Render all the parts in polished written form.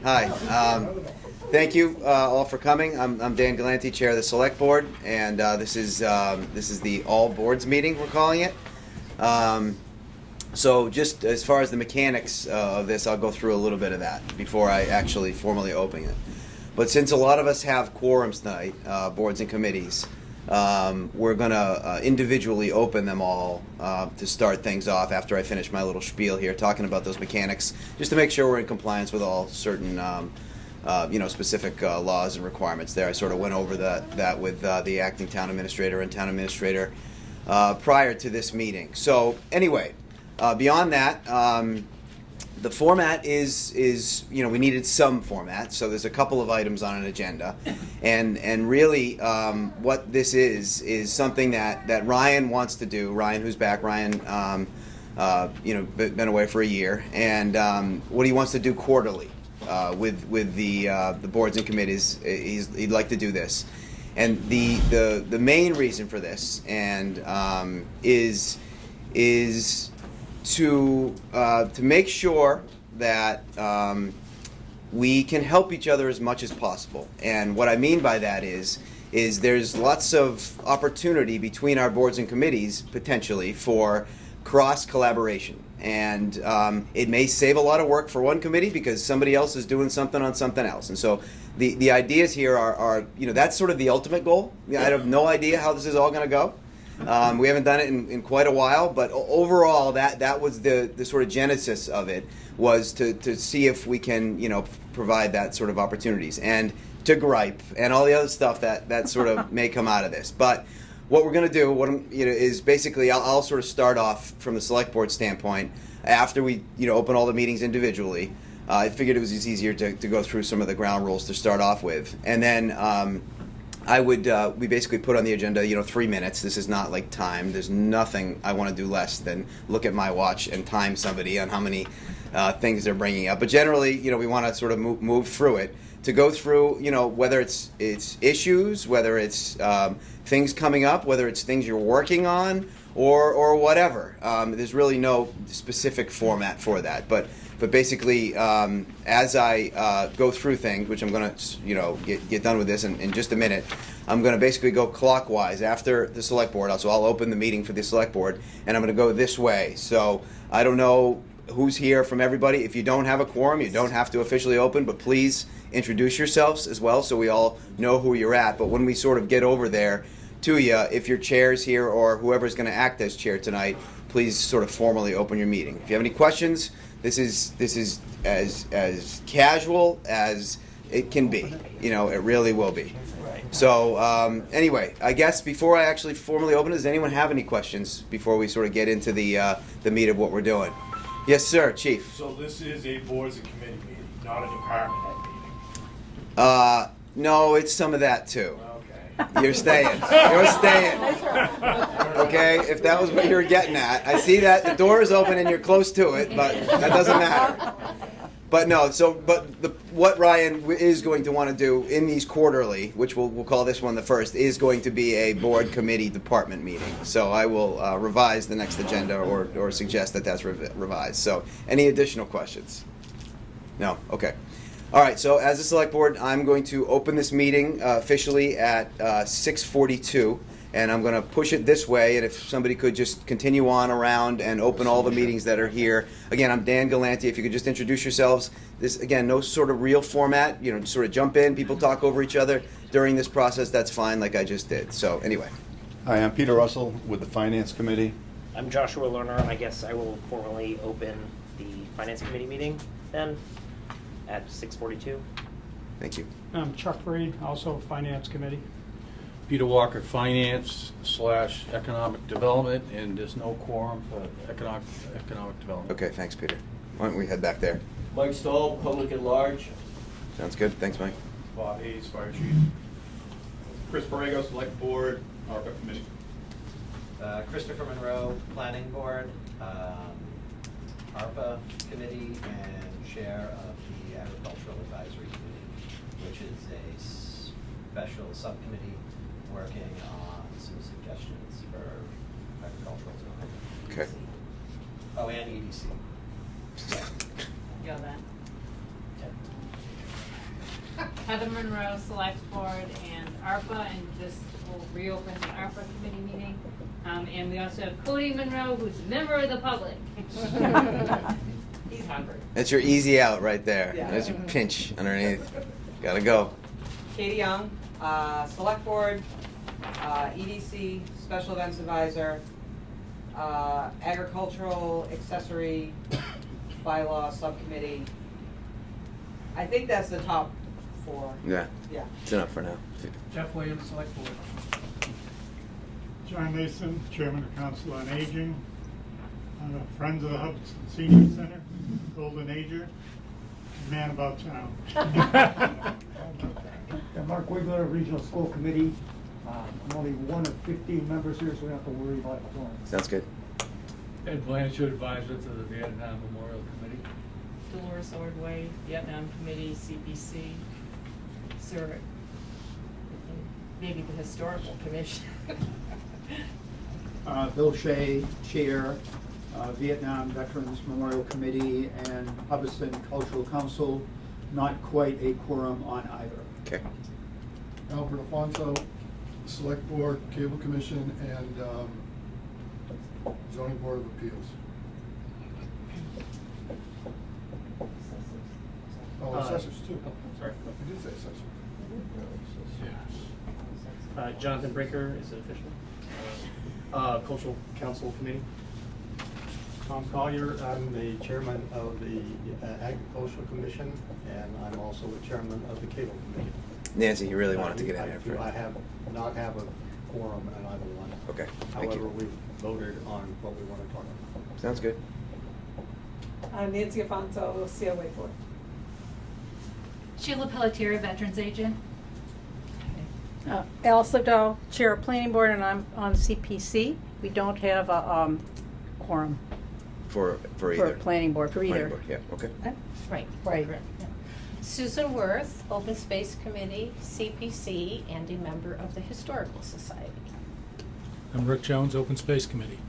Hi. Thank you all for coming. I'm Dan Galanti, Chair of the Selectboard, and this is the all boards meeting, we're calling it. So just as far as the mechanics of this, I'll go through a little bit of that before I actually formally open it. But since a lot of us have quorums tonight, boards and committees, we're going to individually open them all to start things off after I finish my little spiel here, talking about those mechanics, just to make sure we're in compliance with all certain specific laws and requirements there. I sort of went over that with the acting town administrator and town administrator prior to this meeting. So anyway, beyond that, the format is we needed some format, so there's a couple of items on an agenda, and really what this is something that Ryan wants to do. Ryan, who's back, Ryan, been away for a year, and what he wants to do quarterly with the boards and committees. He'd like to do this, and the main reason for this is to make sure that we can help each other as much as possible. And what I mean by that is there's lots of opportunity between our boards and committees potentially for cross collaboration. And it may save a lot of work for one committee because somebody else is doing something on something else. And so the ideas here are that's sort of the ultimate goal. I have no idea how this is all going to go. We haven't done it in quite a while, but overall, that was the sort of genesis of it, was to see if we can provide that sort of opportunities and to gripe and all the other stuff that sort of may come out of this. But what we're going to do, is basically I'll sort of start off from the select board standpoint after we open all the meetings individually. I figured it was just easier to go through some of the ground rules to start off with, and then. We basically put on the agenda, 3 minutes. This is not like time. There's nothing I want to do less than look at my watch and time somebody on how many things they're bringing up. But generally, we want to sort of move through it, to go through, whether it's issues, whether it's things coming up, whether it's things you're working on, or whatever. There's really no specific format for that. But basically, as I go through things, which I'm going to, get done with this in just a minute, I'm going to basically go clockwise after the select board. So I'll open the meeting for the select board, and I'm going to go this way. So I don't know who's here from everybody. If you don't have a quorum, you don't have to officially open, but please introduce yourselves as well so we all know who you're at. But when we sort of get over there to you, if your chair's here or whoever's going to act as chair tonight, please sort of formally open your meeting. If you have any questions, this is as casual as it can be. It really will be. So anyway, I guess before I actually formally open, does anyone have any questions before we sort of get into the meat of what we're doing? Yes, sir, Chief. So this is a boards and committee meeting, not a department head meeting. No, it's some of that too. Okay. You're staying. You're staying. Okay, if that was what you were getting at. I see that the door is open and you're close to it, but that doesn't matter. But no, what Ryan is going to want to do in these quarterly, which we'll call this one the first, is going to be a board committee department meeting. So I will revise the next agenda or suggest that's revised. So any additional questions? No? Okay. All right, so as a select board, I'm going to open this meeting officially at 6:42, and I'm going to push it this way, and if somebody could just continue on around and open all the meetings that are here. Again, I'm Dan Galanti. If you could just introduce yourselves. This, again, no sort of real format, sort of jump in, people talk over each other during this process, that's fine, like I just did. So anyway. Hi, I'm Peter Russell with the Finance Committee. I'm Joshua Lerner, and I guess I will formally open the Finance Committee meeting then at 6:42. Thank you. I'm Chuck Reed, also Finance Committee. Peter Walker, Finance/Economic Development, and there's no quorum for economic development. Okay, thanks, Peter. Why don't we head back there? Mike Stahl, Public at Large. Sounds good. Thanks, Mike. Bob Hayes, Fire Chief. Chris Borrego, Select Board, Arbor Committee. Christopher Monroe, Planning Board, ARPA Committee, and Chair of the Agricultural Advisory Committee, which is a special subcommittee working on some suggestions for agricultural development. Okay. Oh, and EDC. Got that. Heather Monroe, Selectboard, and ARPA, and this will reopen the ARPA committee meeting. And we also have Cody Monroe, who's a member of the public. He's hungry. That's your easy out right there. Yeah. There's your pinch underneath. Gotta go. Katie Young, Select Board, EDC, Special Events Advisor, Agricultural Accessory Bylaw Subcommittee. I think that's the top 4. Yeah, Yeah. it's enough for now. Jeff Williams, Select Board. John Mason, Chairman of Council on Aging, Friends of the Hubs Senior Center, Golden Ager, man about town. And Mark Wigler, Regional School Committee. I'm only one of 15 members here, so we don't have to worry about a quorum. Sounds good. Ed Blanchard, advisor to the Vietnam Memorial Committee. Dolores Ordway, Vietnam Committee, CPC, Sir, maybe the Historical Commission. Bill Shea, Chair, Vietnam Veterans Memorial Committee, and Hubbardston Cultural Council. Not quite a quorum on either. Okay. Albert Alfonso, Select Board, Cable Commission, and Zoning Board of Appeals. Oh, assessors too. Sorry. You did say assessors. Jonathan Brinker, is it official? Cultural Council Committee. Tom Collier, I'm the chairman of the Agricultural Commission, and I'm also the chairman of the Cable Committee. Nancy, you really wanted to get in there first. I have not have a quorum on either one. Okay, thank However, you. we've voted on what we want to talk about. Sounds good. Nancy Afonso, COA Board. Sheila Pelletier, Veterans Agent. Alice Livedall, Chair of Planning Board, and I'm on CPC. We don't have a quorum For either. for Planning Board, for Planning either. board, yeah, okay. Right. Right. Susan Worth, Open Space Committee, CPC, and a member of the Historical Society. I'm Rick Jones, Open Space Committee.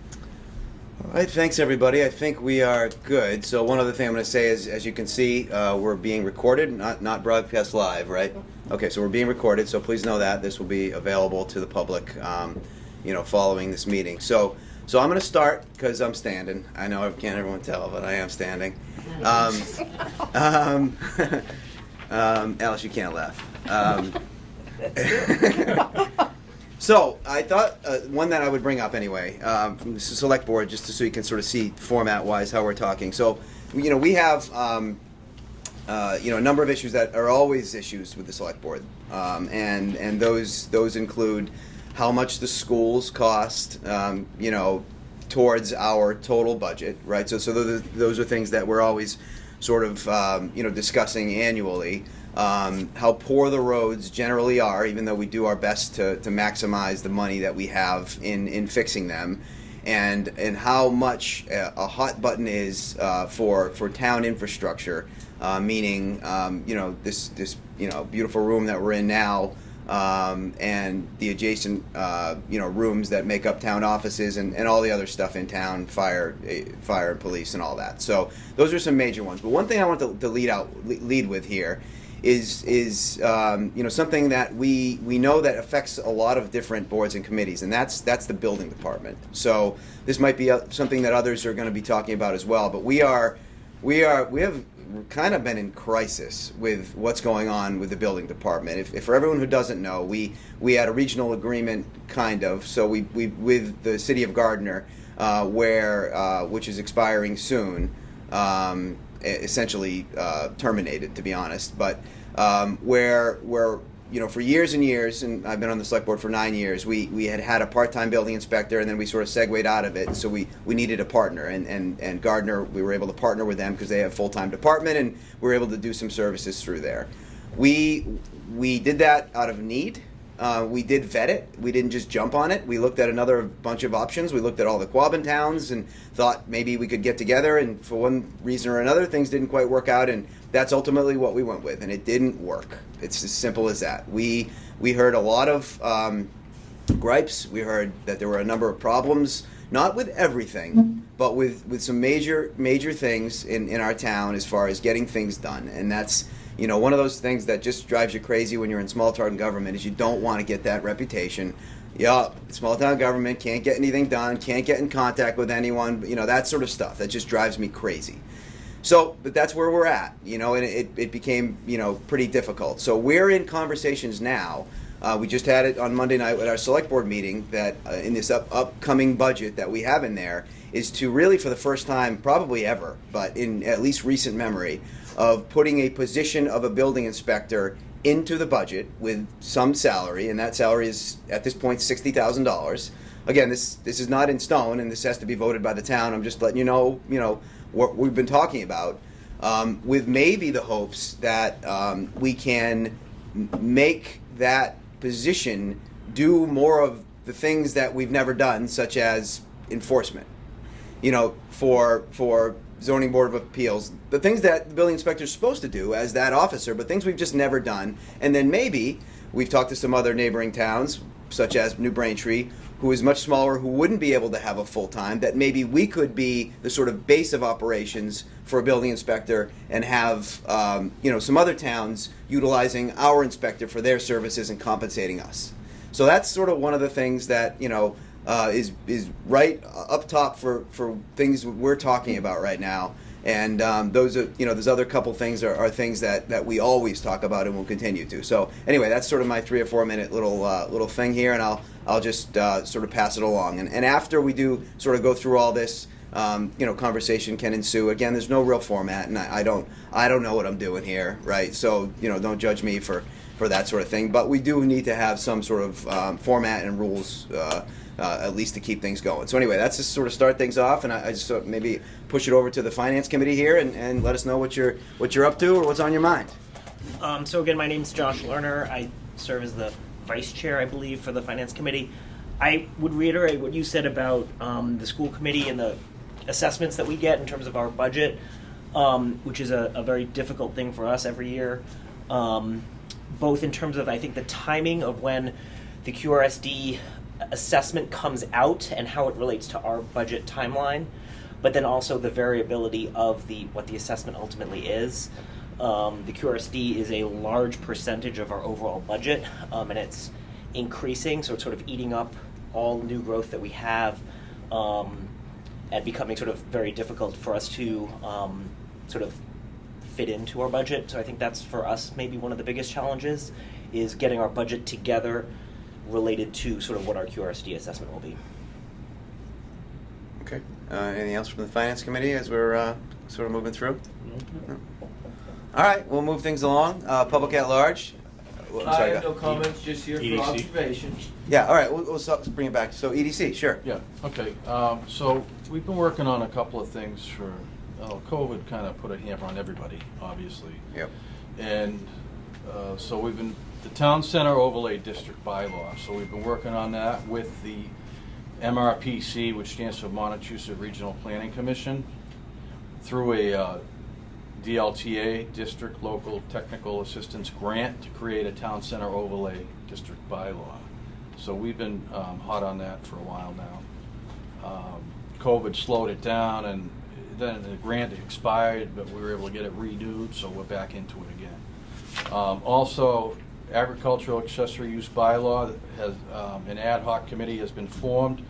All right, thanks everybody. I think we are good. So one other thing I'm going to say is, as you can see, we're being recorded, not broadcast live, right? Okay, so we're being recorded. So please know that this will be available to the public, following this meeting. So I'm going to start because I'm standing. I know can't everyone tell, but I am standing. Alice, you can't laugh. So I thought one that I would bring up anyway from the Select Board, just so you can sort of see format-wise how we're talking. So, we have a number of issues that are always issues with the Select Board, and those include how much the schools cost, towards our total budget, right? So those are things that we're always sort of discussing annually. How poor the roads generally are, even though we do our best to maximize the money that we have in fixing them, and how much a hot button is for town infrastructure, meaning this beautiful room that we're in now, and the adjacent rooms that make up town offices and all the other stuff in town, fire and police and all that. So those are some major ones. But one thing I want to lead with here is something that we know that affects a lot of different boards and committees, and that's the building department. So this might be something that others are going to be talking about as well. But we have kind of been in crisis with what's going on with the building department. If for everyone who doesn't know, we had a regional agreement kind of. So we with the city of Gardner, which is expiring soon. Essentially terminated, to be honest, but where for years and years, and I've been on the Select Board for 9 years, we had a part-time building inspector, and then we sort of segued out of it, and so we needed a partner, and Gardner, we were able to partner with them because they have a full-time department, and we were able to do some services through there. We did that out of need. We did vet it. We didn't just jump on it. We looked at another bunch of options. We looked at all the Quabbin towns and thought maybe we could get together, and for one reason or another, things didn't quite work out, and that's ultimately what we went with, and it didn't work. It's as simple as that. We heard a lot of gripes. We heard that there were a number of problems, not with everything, but with some major things in our town as far as getting things done. And that's, you know, one of those things that just drives you crazy when you're in small town government is you don't want to get that reputation. Yeah, small town government, can't get anything done, can't get in contact with anyone, you know, that sort of stuff. That just drives me crazy. So, but that's where we're at, you know, and it became, you know, pretty difficult. So we're in conversations now. We just had it on Monday night at our select board meeting that in this upcoming budget that we have in there is to really, for the first time, probably ever, but in at least recent memory, of putting a position of a building inspector into the budget with some salary, and that salary is at this point $60,000. Again, this is not in stone, and this has to be voted by the town. I'm just letting you know what we've been talking about, with maybe the hopes that we can make that position do more of the things that we've never done, such as enforcement. You know, for zoning board of appeals, the things that the building inspector is supposed to do as that officer, but things we've just never done. And then maybe we've talked to some other neighboring towns, such as New Braintree, who is much smaller, who wouldn't be able to have a full-time, that maybe we could be the sort of base of operations for a building inspector and have, you know, some other towns utilizing our inspector for their services and compensating us. So that's sort of one of the things that, you know, is right up top for things we're talking about right now. And those are, you know, those other couple things are things that we always talk about and will continue to. So anyway, that's sort of my 3 or 4 minute little thing here, and I'll just sort of pass it along. And after we do sort of go through all this, you know, conversation can ensue. Again, there's no real format, and I don't know what I'm doing here, right? So, you know, don't judge me for that sort of thing. But we do need to have some sort of format and rules, at least to keep things going. So anyway, that's just sort of start things off, and I just thought maybe push it over to the finance committee here and let us know what you're up to or what's on your mind. So again, my name's Josh Lerner. I serve as the vice chair, I believe, for the finance committee. I would reiterate what you said about the school committee and the assessments that we get in terms of our budget, which is a very difficult thing for us every year, both in terms of, I think, the timing of when the QRSD assessment comes out and how it relates to our budget timeline, but then also the variability of what the assessment ultimately is. The QRSD is a large percentage of our overall budget, and it's increasing, so it's sort of eating up all new growth that we have, and becoming sort of very difficult for us to sort of fit into our budget. So I think that's, for us, maybe one of the biggest challenges, is getting our budget together related to sort of what our QRSD assessment will be. Okay. Anything else from the finance committee as we're sort of moving through? No? All right, we'll move things along. Public at large. I'm I sorry, have go. no comments, just here EDC. for observation. Yeah, all right, we'll bring it back. So EDC, sure. Yeah, okay. So we've been working on a couple of things for, COVID kind of put a hamper on everybody, obviously. Yep. And so we've been, the Town Center Overlay District bylaw. So we've been working on that with the MRPC, which stands for Montechusett Regional Planning Commission, through a DLTA, District Local Technical Assistance Grant, to create a Town Center Overlay District bylaw. So we've been hot on that for a while now. COVID slowed it down, and then the grant expired, but we were able to get it renewed, so we're back into it again. Also, agricultural accessory use bylaw has an ad hoc committee has been formed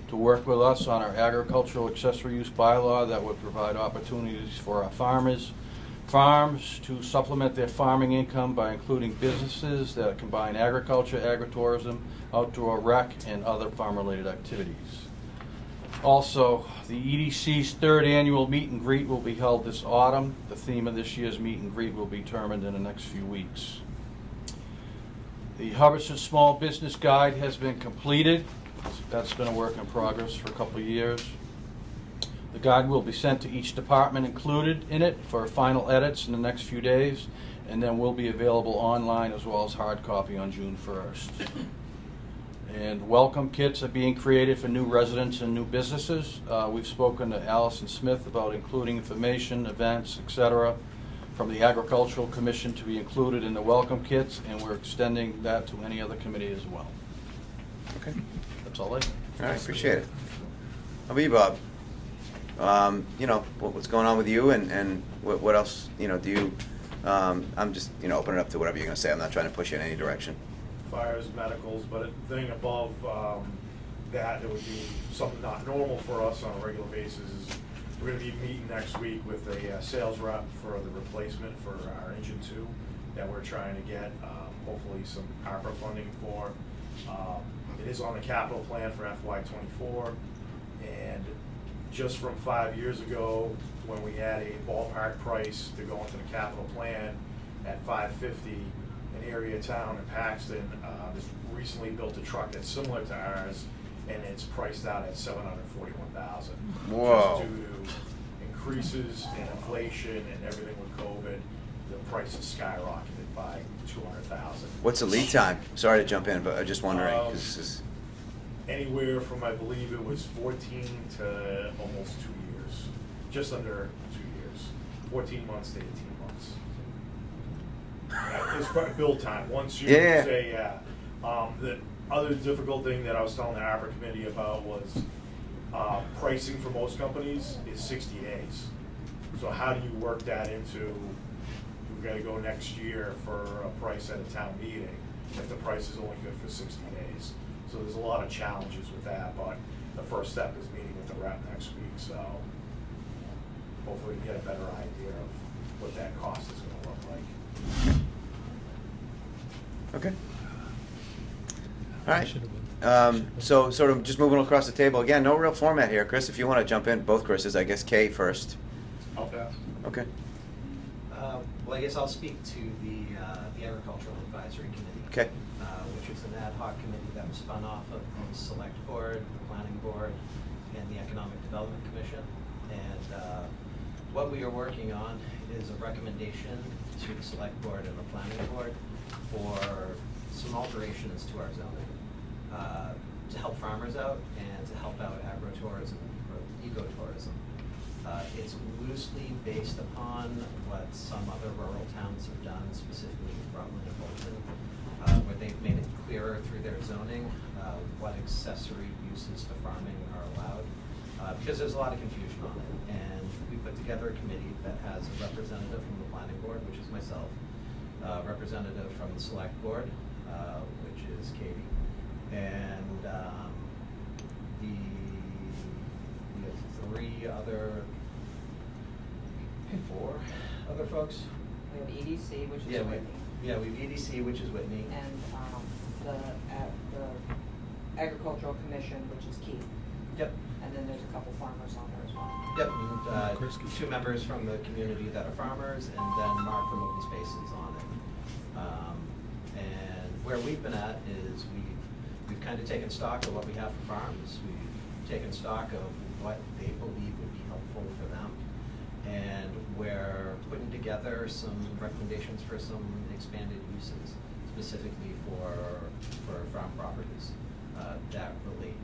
to work with us on our agricultural accessory use bylaw that would provide opportunities for our farms to supplement their farming income by including businesses that combine agriculture, agritourism, outdoor rec, and other farm-related activities. Also, the EDC's third annual meet and greet will be held this autumn. The theme of this year's meet and greet will be determined in the next few weeks. The Hubbardston Small Business Guide has been completed. That's been a work in progress for a couple of years. The guide will be sent to each department included in it for final edits in the next few days, and then will be available online as well as hard copy on June 1st. And welcome kits are being created for new residents and new businesses. We've spoken to Allison Smith about including information, events, etc., from the Agricultural Commission to be included in the welcome kits, and we're extending that to any other committee as well. Okay. That's all I have. All right, appreciate it. How about you, Bob? you know, what's going on with you and what else, you know, do you, I'm just, you know, open it up to whatever you're gonna say. I'm not trying to push you in any direction. Fires, medicals, but the thing above that would be something not normal for us on a regular basis is we're gonna be meeting next week with a sales rep for the replacement for our engine 2 that we're trying to get, hopefully some ARPA funding for. It is on the capital plan for FY24, and just from 5 years ago, when we had a ballpark price to go into the capital plan at $550, an area town in Paxton just recently built a truck that's similar to ours, and it's priced out at $741,000. Whoa. Just due to increases in inflation and everything with COVID, the price has skyrocketed by $200,000. What's the lead time? Sorry to jump in, but I'm just wondering, 'cause this is. Anywhere from, I believe it was 14 to almost 2 years, just under 2 years, 14 months to 18 months. It's quite a build time, once you Yeah. say, yeah. The other difficult thing that I was telling the Arbor Committee about was pricing for most companies is 60 days. So how do you work that into, we've got to go next year for a price at a town meeting if the price is only good for 60 days? So there's a lot of challenges with that, but the first step is meeting with the rep next week, so hopefully we get a better idea of what that cost is gonna look like. Okay. All right. So sort of just moving across the table again. No real format here, Chris. If you want to jump in, both Chris's. I guess Kay first. I'll pass. Okay. Well, I guess I'll speak to the Agricultural Advisory Committee. Okay. Which is an ad hoc committee that was spun off of the Selectboard, the Planning Board, and the Economic Development Commission. And what we are working on is a recommendation to the Selectboard and the Planning Board for some alterations to our zoning to help farmers out and to help out agritourism or ecotourism. It's loosely based upon what some other rural towns have done, specifically Rutland and Bolton, where they've made it clearer through their zoning what accessory uses to farming are allowed, because there's a lot of confusion on it. And we put together a committee that has a representative from the Planning Board, which is myself, representative from the Select Board, which is Katie, and we have four other folks. We have EDC, which is Yeah, Whitney. we have EDC, which is Whitney. And the Agricultural Commission, which is Keith. Yep. And then there's a couple farmers on there as well. Yep, and, 2 members from the community that are farmers, and then Mark from Open Spaces on it. And where we've been at is we've kind of taken stock of what we have for farms. We've taken stock of what they believe would be helpful for them. And we're putting together some recommendations for some expanded uses, specifically for farm properties that relate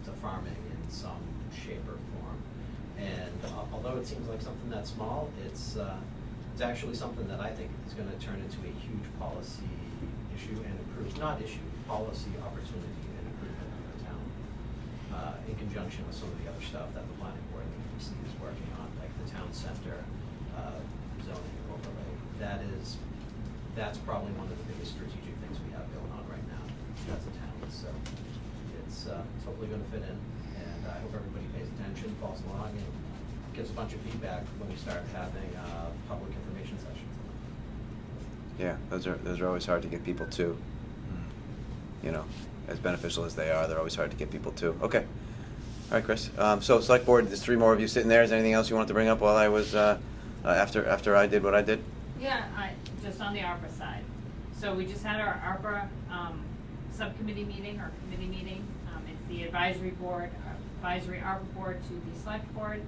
to farming in some shape or form. And although it seems like something that's small, it's actually something that I think is going to turn into a huge policy issue and policy opportunity and improvement in the town, in conjunction with some of the other stuff that the Planning Board and the EDC is working on, like the town center zoning overlay. That's probably one of the biggest strategic things we have going on right now as a town. So it's hopefully going to fit in, and I hope everybody pays attention, follows along, and gives a bunch of feedback when we start having public information sessions. Yeah, those are always hard to get people to. You know, as beneficial as they are, they're always hard to get people to. Okay. All right, Chris. So Select Board, there's 3 more of you sitting there. Is there anything else you wanted to bring up while I was after I did what I did? Yeah, just on the ARPA side. So we just had our ARPA subcommittee meeting, or committee meeting. It's the advisory ARPA board to the Select Board.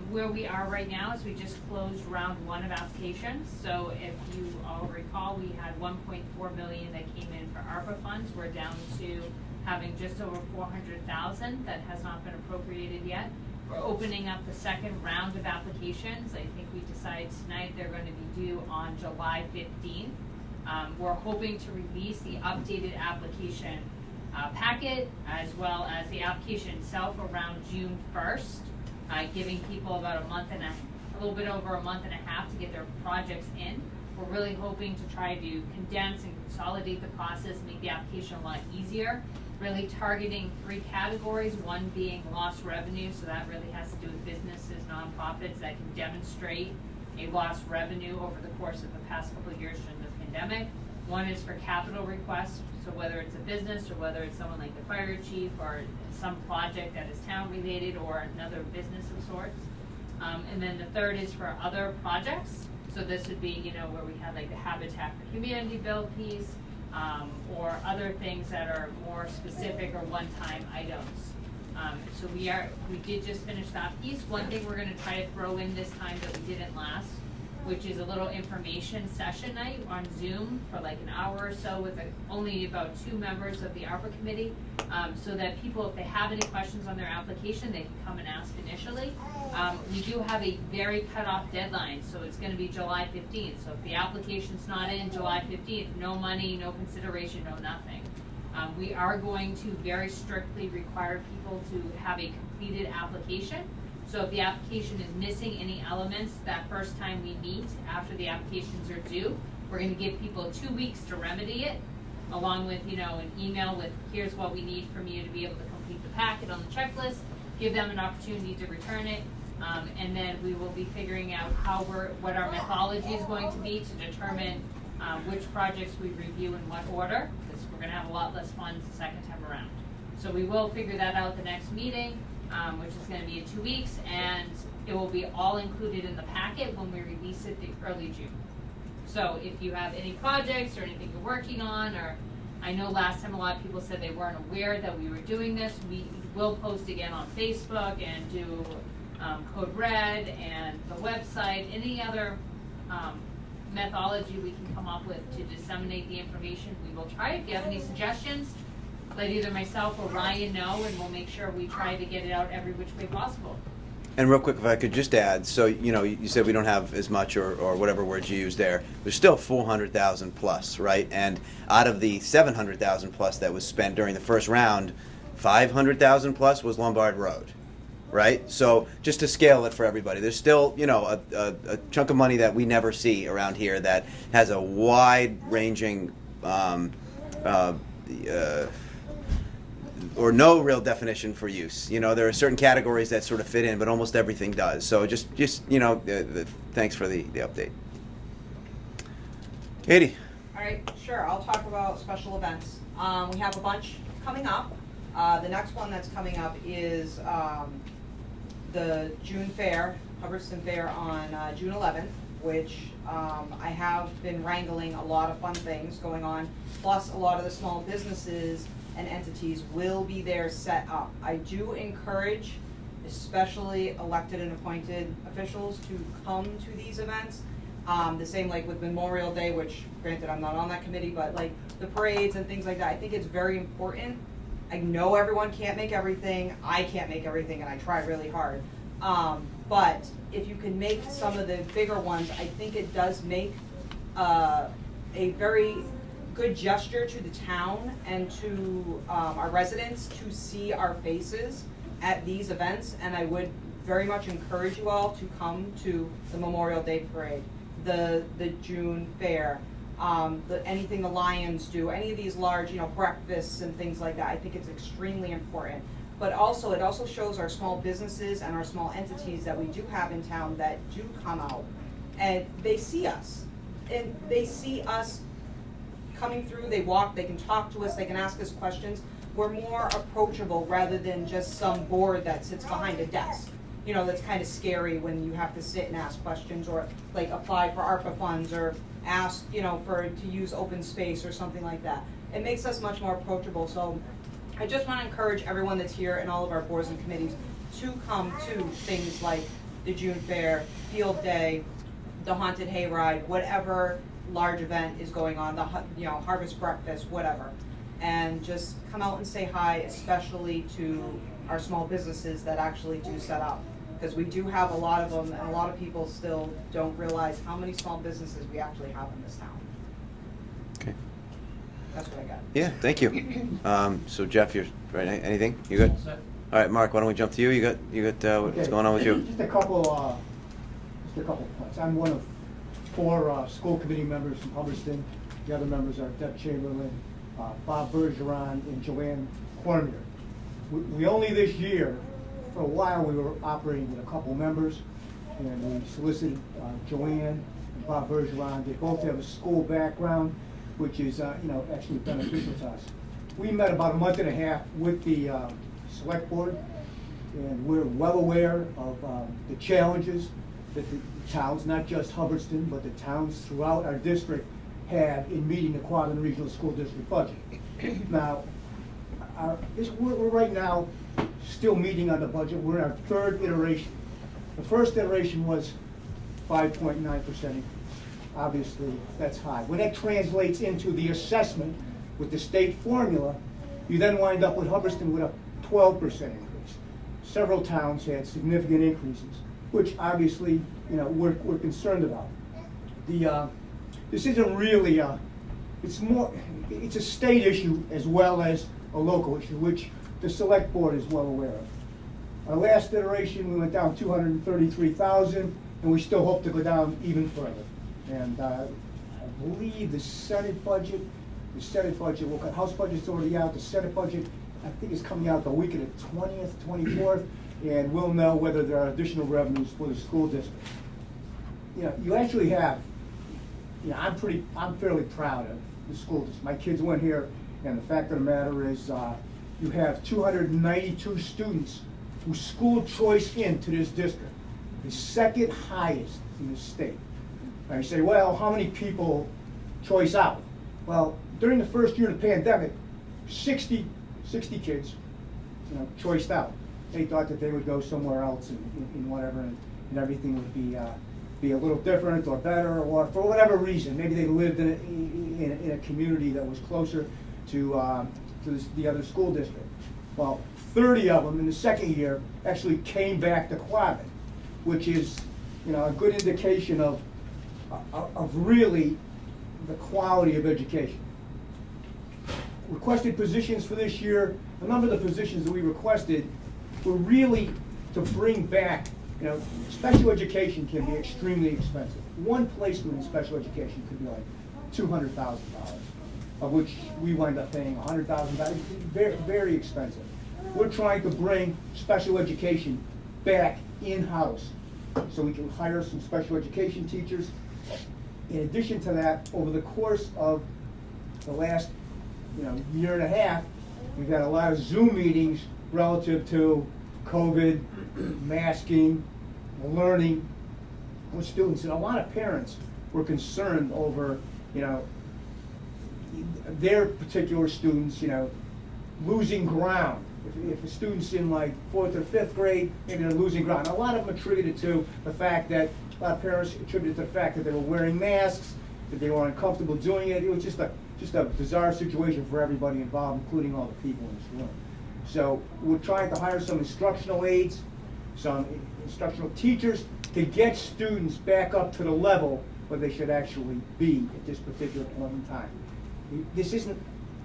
Where we are right now is we just closed round 1 of applications. So if you all recall, we had 1.4 million that came in for ARPA funds. We're down to having just over 400,000 that has not been appropriated yet. We're opening up the second round of applications. I think we decided tonight they're going to be due on July 15th. We're hoping to release the updated application packet as well as the application itself around June 1st giving people about a little bit over a month and a half to get their projects in. We're really hoping to try to condense and consolidate the process, make the application a lot easier, really targeting 3 categories, one being lost revenue, so that really has to do with businesses, nonprofits that can demonstrate a lost revenue over the course of the past couple of years during the pandemic. One is for capital requests, so whether it's a business or whether it's someone like the fire chief or some project that is town related or another business of sorts. And then the third is for other projects. So this would be, where we have like the Habitat for Humanity bill piece, or other things that are more specific or one-time items. So we did just finish that piece. One thing we're gonna try to throw in this time that we didn't last, which is a little information session night on Zoom for like an hour or so with only about 2 members of the Arbor Committee, so that people, if they have any questions on their application, they can come and ask initially. We do have a very cutoff deadline, so it's gonna be July 15th. So if the application's not in July 15th, no money, no consideration, no nothing. We are going to very strictly require people to have a completed application. So if the application is missing any elements that first time we meet after the applications are due, we're gonna give people 2 weeks to remedy it, along with, an email with, here's what we need from you to be able to complete the packet on the checklist, give them an opportunity to return it, and then we will be figuring out what our methodology is going to be to determine which projects we review in what order, because we're gonna have a lot less funds the second time around. So we will figure that out the next meeting, which is going to be in 2 weeks, and it will be all included in the packet when we release it the early June. So if you have any projects or anything you're working on, or I know last time a lot of people said they weren't aware that we were doing this, we will post again on Facebook and do Code Red and the website, any other methodology we can come up with to disseminate the information. We will try. If you have any suggestions, let either myself or Ryan know, and we'll make sure we try to get it out every which way possible. And real quick, if I could just add, so you said we don't have as much or whatever words you used there. There's still 400,000 plus, right? And out of the 700,000 plus that was spent during the first round, 500,000 plus was Lombard Road, right? So just to scale it for everybody, there's still a chunk of money that we never see around here that has a wide-ranging or no real definition for use. There are certain categories that sort of fit in, but almost everything does. So just thanks for the update. Katie. All right, sure, I'll talk about special events. We have a bunch coming up. The next one that's coming up is the June Fair, Hubbardston Fair on June 11th, which I have been wrangling a lot of fun things going on, plus a lot of the small businesses and entities will be there set up. I do encourage, especially elected and appointed officials, to come to these events. The same like with Memorial Day, which granted I'm not on that committee, but like the parades and things like that, I think it's very important. I know everyone can't make everything, I can't make everything, and I try really hard. But if you can make some of the bigger ones, I think it does make a very good gesture to the town and to our residents to see our faces at these events, and I would very much encourage you all to come to the Memorial Day Parade, the June Fair, anything the Lions do, any of these large, breakfasts and things like that. I think it's extremely important. But also, it also shows our small businesses and our small entities that we do have in town that do come out, and they see us, and they see us coming through, they walk, they can talk to us, they can ask us questions. We're more approachable rather than just some board that sits behind a desk. That's kind of scary when you have to sit and ask questions or like apply for ARPA funds or ask, to use open space or something like that. It makes us much more approachable. So I just want to encourage everyone that's here and all of our boards and committees to come to things like the June Fair, Field Day, the Haunted Hayride, whatever large event is going on, the Harvest Breakfast, whatever, and just come out and say hi, especially to our small businesses that actually do set up, because we do have a lot of them, and a lot of people still don't realize how many small businesses we actually have in this town. Okay. That's what I got. Yeah, thank you. So Jeff, you're right. Anything? You good? All right, Mark, why don't we jump to you? You got what's Okay. going on with you? Just a couple points. I'm one of 4 school committee members from Hubbardston. The other members are Deb Chamberlain, Bob Bergeron, and Joanne Cormier. We only this year, for a while, we were operating with a couple members, and we solicited Joanne and Bob Bergeron. They both have a school background, which is actually beneficial to us. We met about a month and a half with the select board, and we're well aware of the challenges that the towns, not just Hubbardston, but the towns throughout our district have in meeting the Quabbin Regional School District budget. Now, we're right now still meeting on the budget. We're in our 3rd iteration. The first iteration was 5.9% increase. Obviously, that's high. When that translates into the assessment with the state formula, you then wind up with Hubbardston with a 12% increase. Several towns had significant increases, which obviously, we're concerned about. This isn't really it's a state issue as well as a local issue, which the select board is well aware of. Our last iteration, we went down 233,000, and we still hope to go down even further. And I believe the Senate budget, House budget's already out, the Senate budget, I think is coming out the week of the 20th, 24th, and we'll know whether there are additional revenues for the school district. You actually have, I'm fairly proud of the school district. My kids went here, and the fact of the matter is, you have 292 students who school choice into this district, the 2nd highest in the state. Now you say, well, how many people choice out? Well, during the first year of the pandemic, 60 kids, choiced out. They thought that they would go somewhere else in whatever, and everything would be a little different or better, or for whatever reason. Maybe they lived in a community that was closer to the other school district. Well, 30 of them in the 2nd year actually came back to Quabbin, which is, a good indication of really the quality of education. Requested positions for this year, a number of the positions that we requested were really to bring back, special education can be extremely expensive. One placement in special education could be like $200,000, of which we wind up paying $100,000. Very, very expensive. We're trying to bring special education back in-house so we can hire some special education teachers. In addition to that, over the course of the last year and a half, we've had a lot of Zoom meetings relative to COVID, masking, learning with students, and a lot of parents were concerned over, their particular students, losing ground. If a student's in like 4th or 5th grade, maybe they're losing ground. A lot of them attributed to the fact that, a lot of parents attributed to the fact that they were wearing masks, that they were uncomfortable doing it. It was just a bizarre situation for everybody involved, including all the people in this room. So we're trying to hire some instructional aides, some instructional teachers to get students back up to the level where they should actually be at this particular point in time. This isn't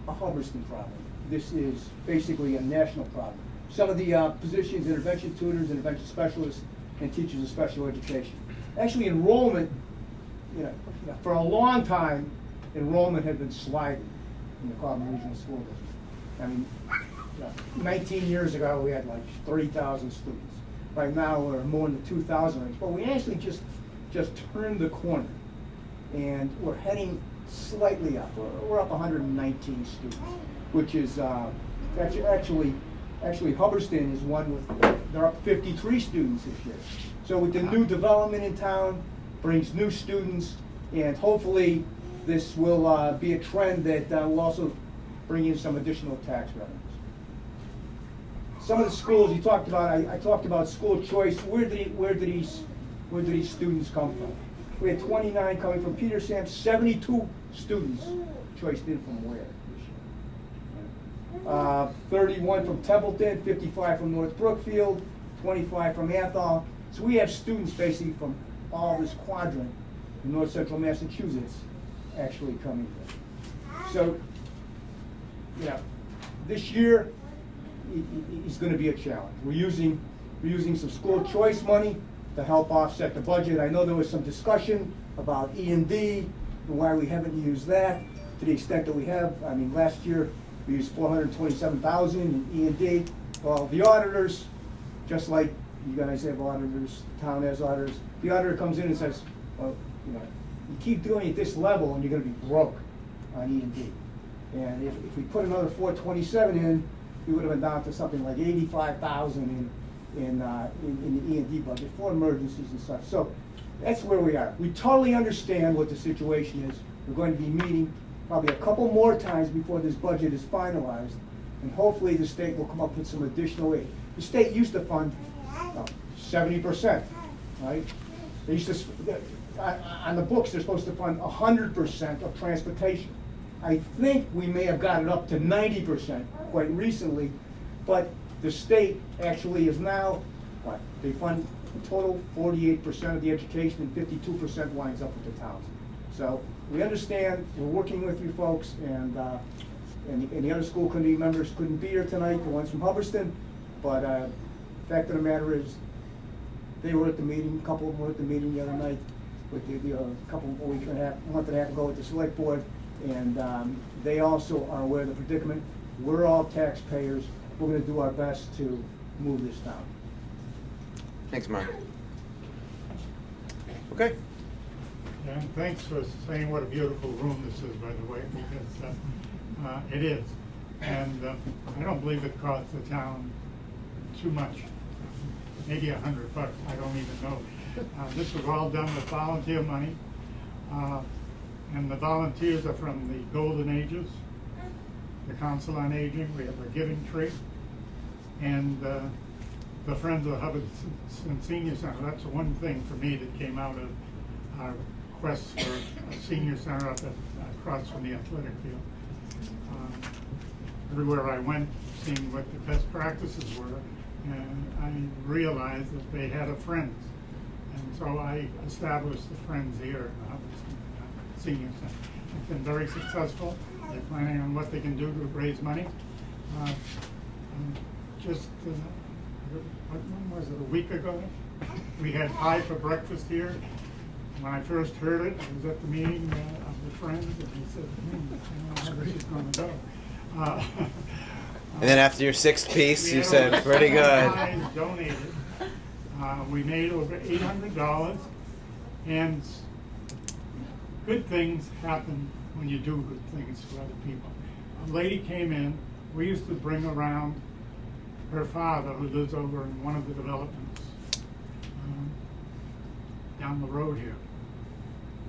a Hubbardston problem. This is basically a national problem. Some of the positions, intervention tutors, intervention specialists, and teachers of special education. Actually, enrollment, for a long time, enrollment had been sliding in the Quabbin Regional School District. I mean, 19 years ago, we had like 3,000 students. Right now, we're more in the 2,000 range. But we actually just turned the corner, and we're heading slightly up. We're up 119 students, which is actually Hubbardston is one with, they're up 53 students this year. So with the new development in town, brings new students, and hopefully this will be a trend that will also bring in some additional tax revenues. Some of the schools you talked about, I talked about school choice. Where do these students come from? We had 29 coming from Peter Sam, 72 students choiced in from where this year? 31 from Templeton, 55 from North Brookfield, 25 from Athol. So we have students basically from all this quadrant in north central Massachusetts actually coming here. So, this year, is gonna be a challenge. We're using some school choice money to help offset the budget. I know there was some discussion about E&D and why we haven't used that to the extent that we have. I mean, last year, we used $427,000 in E&D. Well, the auditors, just like you guys have auditors, the town has auditors, the auditor comes in and says, well, you know, you keep doing it at this level and you're gonna be broke on E&D. And if we put another 427 in, we would have been down to something like 85,000 in the E&D budget for emergencies and such. So that's where we are. We totally understand what the situation is. We're going to be meeting probably a couple more times before this budget is finalized, and hopefully the state will come up with some additional aid. The state used to fund 70%, right? They used to, on the books, they're supposed to fund 100% of transportation. I think we may have got it up to 90% quite recently, but the state actually is now, what, they fund a total 48% of the education and 52% winds up with the towns. So we understand, we're working with you folks, and the other school committee members couldn't be here tonight, the ones from Hubbardston, but the fact of the matter is, they were at the meeting, a couple of them were at the meeting the other night, with a month and a half ago with the select board, and they also are aware of the predicament. We're all taxpayers. We're gonna do our best to move this down. Thanks, Mark. Okay. And thanks for saying what a beautiful room this is, by the way, because it is. And I don't believe it costs the town too much. Maybe $100, I don't even know. This was all done with volunteer money. And the volunteers are from the Golden Ages, the Council on Aging, we have a giving tree, and the Friends of the Hubbardston Senior Center. That's one thing for me that came out of our quest for a senior center up across from the athletic field. Everywhere I went, seeing what the best practices were, and I realized that they had a Friends. And so I established the Friends here in the Hubbardston Senior Center. It's been very successful. They're planning on what they can do to raise money. When was it, a week ago? We had pie for breakfast here. When I first heard it, I was at the meeting of the Friends, and he said, I don't know how this is going to go. And then after your sixth piece, you said, over pretty good. pies donated. We made over $800, and good things happen when you do good things for other people. A lady came in, we used to bring around her father, who lives over in one of the developments down the road here.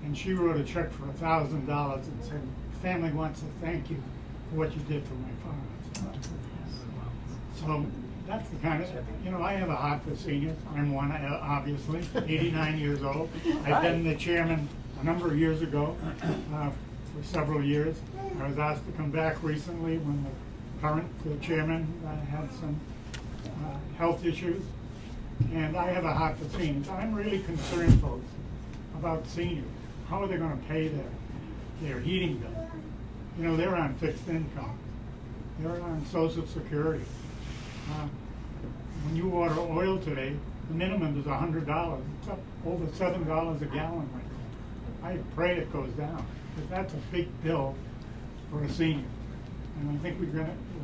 And she wrote a check for $1,000 and said, family wants to thank you for what you did for my father. So that's the kind of, I have a heart for seniors. I'm one, obviously, 89 years old. I've been the chairman a number of years ago, for several years. I was asked to come back recently when the current chairman had some health issues. And I have a heart for seniors. I'm really concerned, folks, about seniors. How are they going to pay their heating bill? They're on fixed income. They're on Social Security. When you order oil today, the minimum is $100. It's up over $7 a gallon right now. I pray it goes down, because that's a big bill for a senior. And I think we're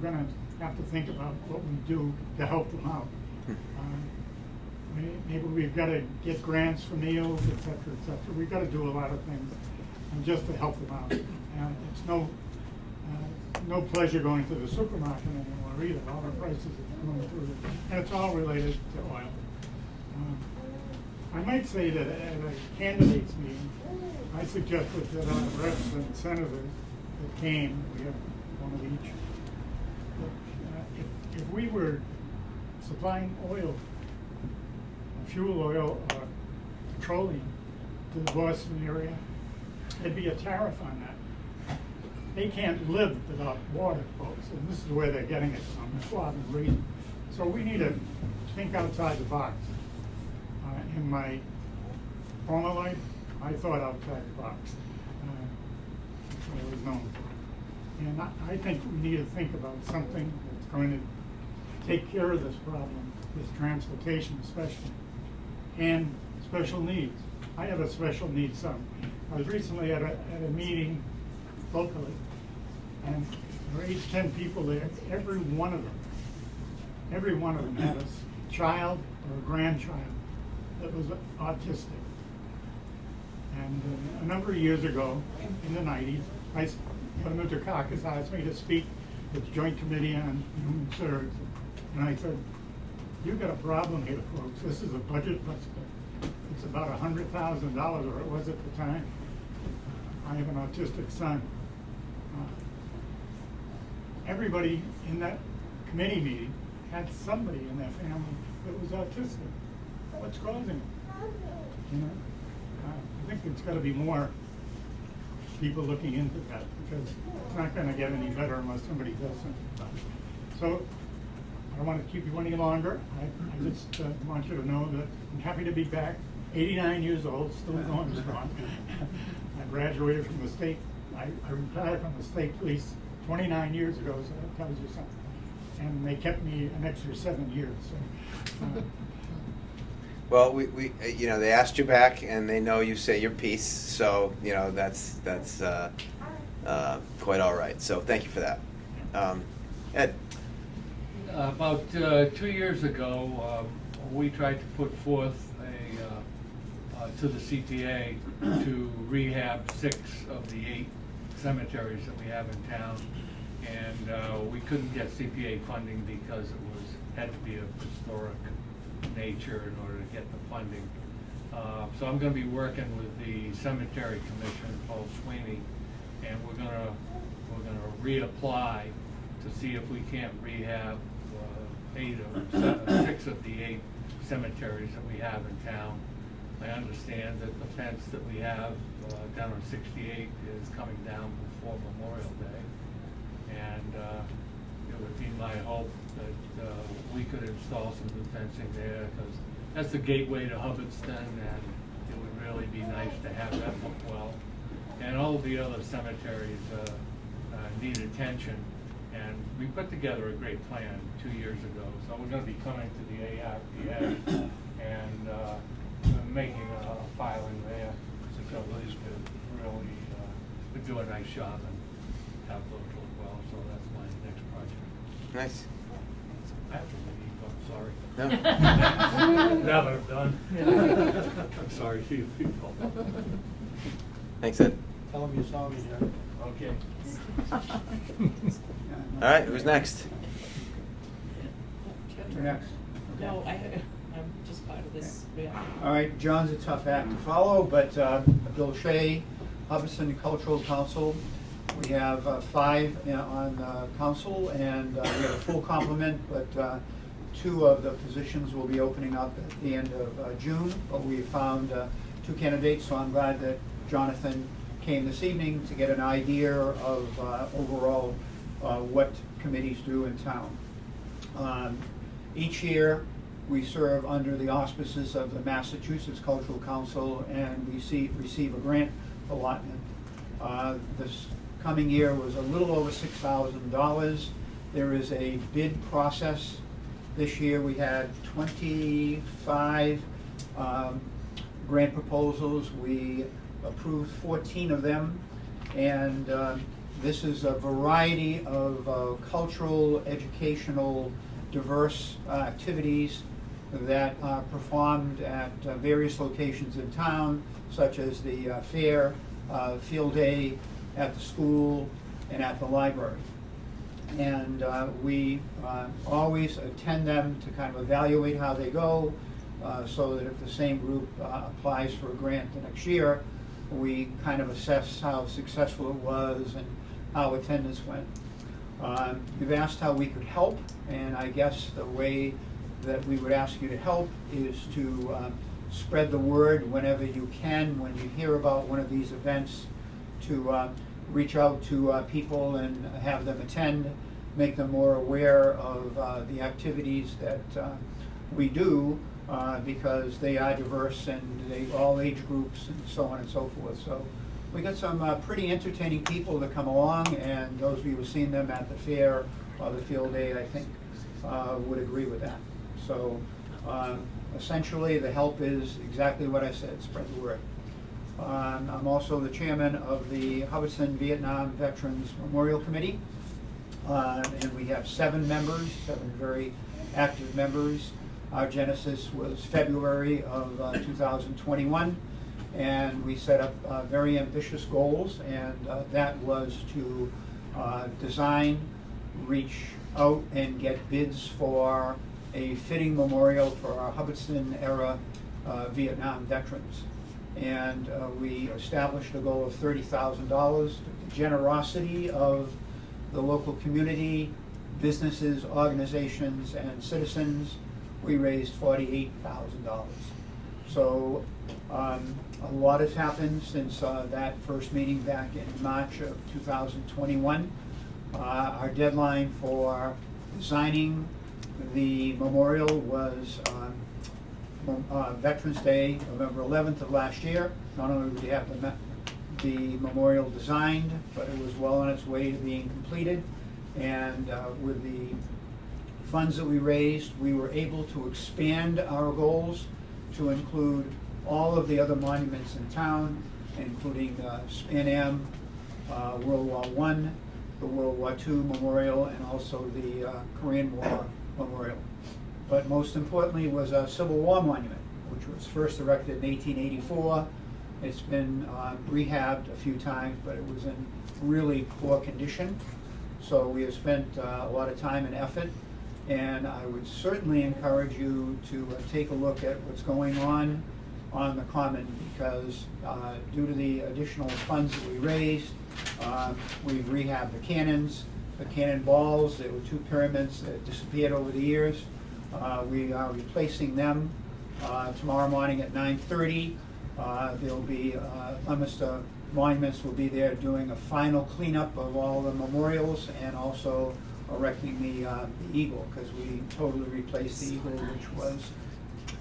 gonna have to think about what we do to help them out. Maybe we've got to get grants for meals, et cetera, et cetera. We've got to do a lot of things just to help them out. It's no pleasure going to the supermarket anymore either. All the prices are going through, and it's all related to oil. I might say that at a candidates meeting, I suggested that our reps and senators that came, we have one of each, if we were supplying oil, fuel oil or petroleum to the Boston area, there'd be a tariff on that. They can't live without water, folks, and this is where they're getting it from, the Slavin region. So we need to think outside the box. In my former life, I thought outside the box. That's what I was known for. And I think we need to think about something that's going to take care of this problem, this transportation especially, and special needs. I have a special needs son. I was recently at a meeting locally, and there were 8 to 10 people there. Every one of them had a child or a grandchild that was autistic. And a number of years ago, in the 90s, Senator Caucus asked me to speak at the Joint Committee on Human Services. And I said, you've got a problem here, folks. This is a budget buster. It's about $100,000, or it was at the time. I have an autistic son. Everybody in that committee meeting had somebody in their family that was autistic. What's causing it? You know? I think it's got to be more people looking into that, because it's not going to get any better unless somebody does something. So I don't want to keep you any longer. I just want you to know that I'm happy to be back. 89 years old, still going strong. I graduated from the state. I retired from the state police 29 years ago, so that tells you something. And they kept me an extra 7 years. So, Well, we you know, they asked you back, and they know you say your piece, so you know that's quite all right. So thank you for that, Ed. About 2 years ago, we tried to put forth to the CTA to rehab 6 of the 8 cemeteries that we have in town, and we couldn't get CPA funding because it had to be of historic nature in order to get the funding. So I'm going to be working with the Cemetery Commission, Paul Sweeney, and we're going to reapply to see if we can't rehab 6 of the 8 cemeteries that we have in town. I understand that the fence that we have down on 68 is coming down before Memorial Day, and it would be my hope that we could install some new fencing there, because that's the gateway to Hubbardston, and it would really be nice to have that look well. And all of the other cemeteries need attention, and we put together a great plan 2 years ago. So we're going to be coming to the ARPA and making a filing there, so please really do a nice job and have those look well. So that's my next project. Nice. I have to leave, I'm sorry. No. Now that I'm done. I'm sorry to you people. Thanks, Ed. Tell them you saw me there. Okay. All right, who's next? You're next. No, I'm just part of this. Yeah. All right, John's a tough act to follow, but Bill Shea, Hubbardston Cultural Council. We have 5 on council, and we have a full complement, but 2 of the positions will be opening up at the end of June. But we found 2 candidates, so I'm glad that Jonathan came this evening to get an idea of overall what committees do in town. Each year, we serve under the auspices of the Massachusetts Cultural Council, and we receive a grant allotment. This coming year was a little over $6,000. There is a bid process. This year we had 25 grant proposals. We approved 14 of them, and this is a variety of cultural, educational, diverse activities that are performed at various locations in town, such as the fair, field day at the school, and at the library. And we always attend them to kind of evaluate how they go, so that if the same group applies for a grant the next year, we kind of assess how successful it was and how attendance went. You've asked how we could help, and I guess the way that we would ask you to help is to spread the word whenever you can, when you hear about one of these events, to reach out to people and have them attend, make them more aware of the activities that we do, because they are diverse and they all age groups and so on and so forth. So we got some pretty entertaining people that come along, and those of you who've seen them at the fair or the field day, I think would agree with that. So essentially, the help is exactly what I said, spread the word. I'm also the chairman of the Hubbardston Vietnam Veterans Memorial Committee. And we have 7 members, 7 very active members. Our genesis was February of 2021, and we set up very ambitious goals, and that was to design, reach out and get bids for a fitting memorial for our Hubbardston era Vietnam veterans. And we established a goal of $30,000. The generosity of the local community, businesses, organizations, and citizens, we raised $48,000. So a lot has happened since that first meeting back in March of 2021. Our deadline for designing the memorial was Veterans Day, November 11th of last year. Not only did we have the memorial designed, but it was well on its way to being completed. And with the funds that we raised, we were able to expand our goals to include all of the other monuments in town, including Span Am, World War I, the World War II Memorial, and also the Korean War Memorial. But most importantly was a Civil War monument, which was first erected in 1884. It's been rehabbed a few times, but it was in really poor condition. So we have spent a lot of time and effort, and I would certainly encourage you to take a look at what's going on the Common, because due to the additional funds that we raised, we've rehabbed the cannons, the cannonballs. There were 2 pyramids that disappeared over the years. We are replacing them tomorrow morning at 9:30. There'll be, Mr. Monuments will be there doing a final cleanup of all the memorials and also erecting the eagle, because we totally replaced the eagle, which was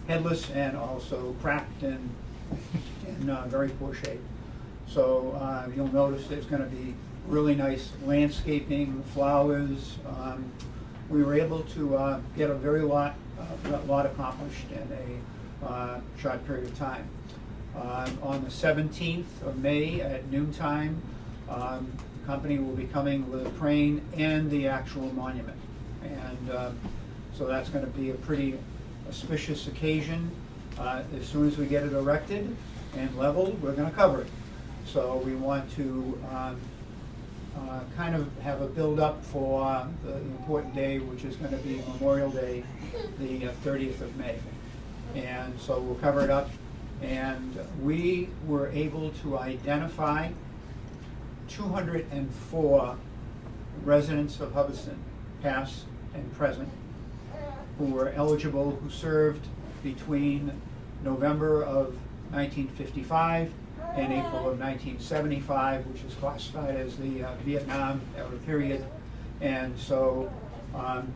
headless and also cracked and in very poor shape. So you'll notice there's going to be really nice landscaping, flowers. We were able to get a lot accomplished in a short period of time. On the 17th of May at noontime, the company will be coming with a crane and the actual monument. And so that's going to be a pretty auspicious occasion. As soon as we get it erected and leveled, we're going to cover it. So we want to kind of have a build-up for the important day, which is going to be Memorial Day, the 30th of May. And so we'll cover it up. And we were able to identify 204 residents of Hubbardston, past and present, who were eligible, who served between November of 1955 and April of 1975, which is classified as the Vietnam era period. And so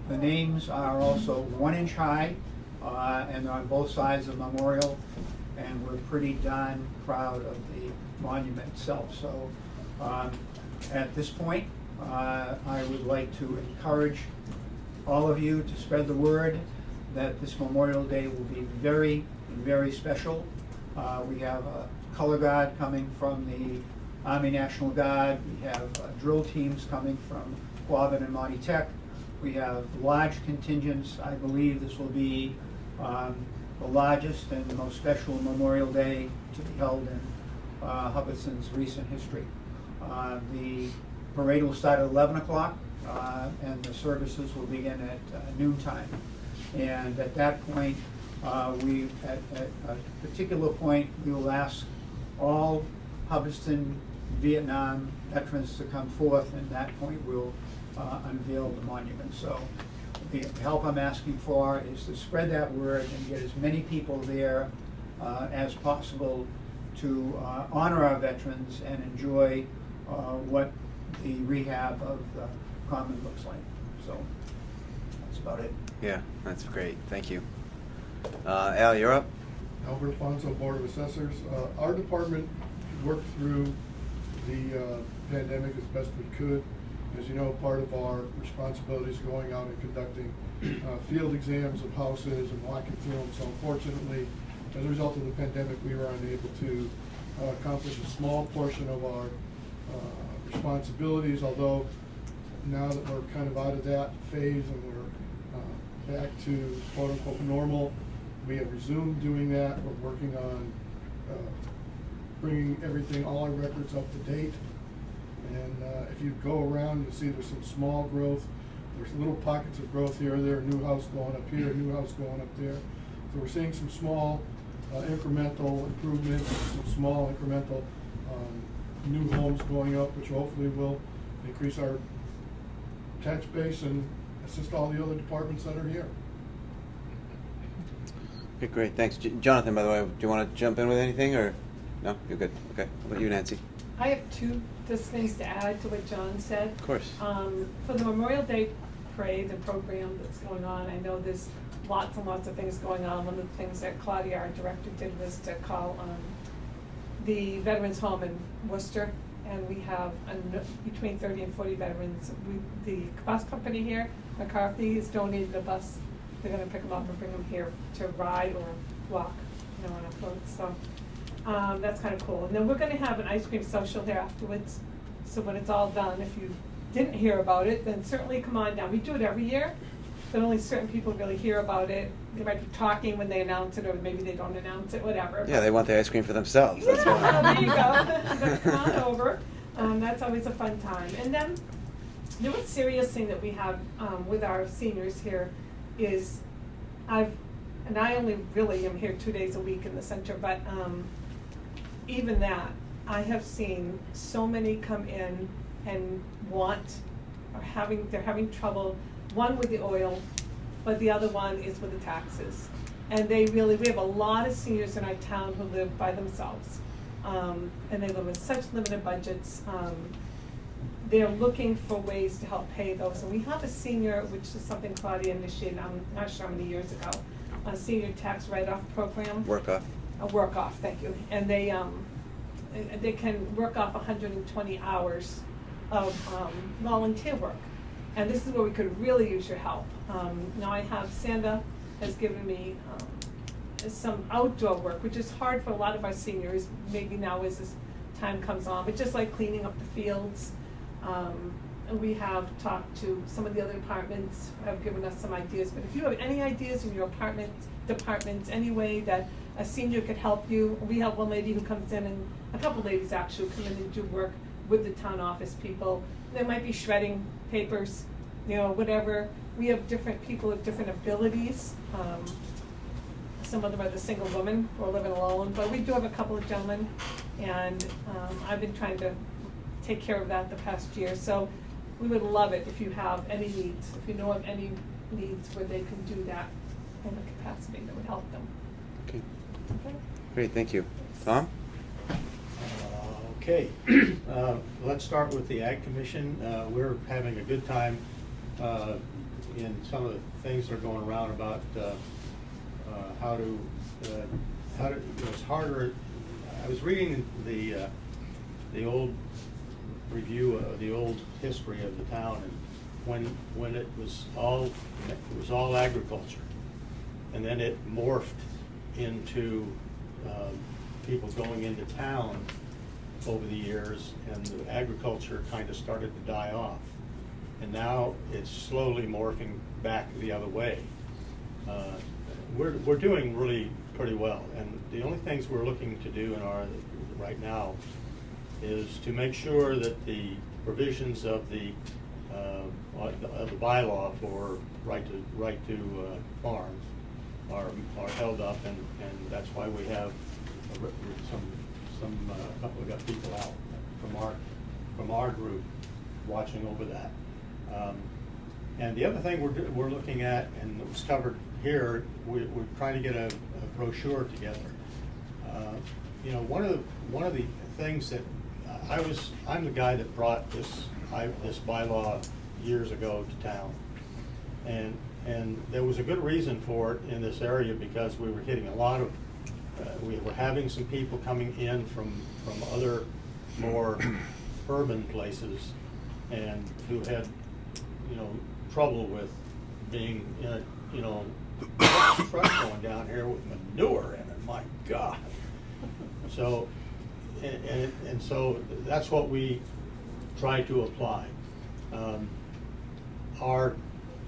the names are also 1 inch high, and on both sides of the memorial, and we're pretty darn proud of the monument itself. So at this point, I would like to encourage all of you to spread the word that this Memorial Day will be very, very special. We have a color guard coming from the Army National Guard. We have drill teams coming from Quabbin and Monty Tech. We have large contingents. I believe this will be the largest and the most special Memorial Day to be held in Hubbardston's recent history. The parade will start at 11 o'clock, and the services will begin at noontime. And at that point, at a particular point, we will ask all Hubbardston Vietnam veterans to come forth, and at that point we'll unveil the monument. So the help I'm asking for is to spread that word and get as many people there as possible to honor our veterans and enjoy what the rehab of the Common looks like. So that's about it. Yeah, that's great. Thank you. Al, you're up. Albert Alfonso, Board of Assessors. Our department worked through the pandemic as best we could. As you know, part of our responsibility is going out and conducting field exams of houses and walking through them. So unfortunately, as a result of the pandemic, we were unable to accomplish a small portion of our responsibilities, although now that we're kind of out of that phase and we're back to quote-unquote normal, we have resumed doing that. We're working on bringing everything, all our records up to date. And if you go around, you'll see there's some small growth. There's little pockets of growth here or there, a new house going up here, a new house going up there. So we're seeing some small incremental improvements, some small incremental new homes going up, which hopefully will increase our tax base and assist all the other departments that are here. Okay, great, thanks. Jonathan, by the way, do you want to jump in with anything, or no? You're good. Okay. What about you, Nancy? I have two just things to add to what John said. Of course. For the Memorial Day parade and program that's going on, I know there's lots and lots of things going on. One of the things that Claudia, our director, did was to call the Veterans Home in Worcester, and we have between 30 and 40 veterans. The bus company here, McCarthy, has donated a bus. They're going to pick them up and bring them here to ride or walk, on a float. So that's kind of cool. And then we're going to have an ice cream social here afterwards. So when it's all done, if you didn't hear about it, then certainly come on down. We do it every year, but only certain people really hear about it. They might be talking when they announce it, or maybe they don't announce it, whatever. Yeah, they want the ice cream for themselves. That's Yeah, why. there you go. But come on over. That's always a fun time. And then the one serious thing that we have with our seniors here is I only really am here 2 days a week in the center, but even that, I have seen so many come in and they're having trouble, one with the oil, but the other one is with the taxes. And we have a lot of seniors in our town who live by themselves. And they live with such limited budgets. They're looking for ways to help pay those. And we have a senior, which is something Claudia initiated, I'm not sure how many years ago, a senior tax write-off program. Work off. A work off, thank you. And they can work off 120 hours of volunteer work. And this is where we could really use your help. Now Sanda has given me some outdoor work, which is hard for a lot of our seniors, maybe now as this time comes on, but just like cleaning up the fields. And we have talked to some of the other departments, have given us some ideas, but if you have any ideas in your departments, any way that a senior could help you, we have one lady who comes in, and a couple ladies actually come in and do work with the town office people. They might be shredding papers, whatever. We have different people with different abilities. Some of them are the single women who are living alone, but we do have a couple of gentlemen, and I've been trying to take care of that the past year. So we would love it if you have any needs, if you know of any needs where they can do that in a capacity that would help them. Okay. Okay? Great, thank you. Tom? Okay, let's start with the Ag Commission. We're having a good time in some of the things that are going around about how to it's harder. I was reading the old review of the old history of the town, and when it was all agriculture, and then it morphed into people going into town over the years, and the agriculture kind of started to die off. And now it's slowly morphing back the other way. We're doing really pretty well, and the only things we're looking to do right now is to make sure that the provisions of the bylaw for right to farm are held up, and that's why we have we got people out from our group watching over that. And the other thing we're looking at, and it was covered here, we're trying to get a brochure together. One of the things that I'm the guy that brought this bylaw years ago to town, and there was a good reason for it in this area, because we were hitting a lot of we were having some people coming in from other more urban places, and who had, you know, trouble with being in a, you know, truck going down here with manure in it, my God. So, and so that's what we try to apply.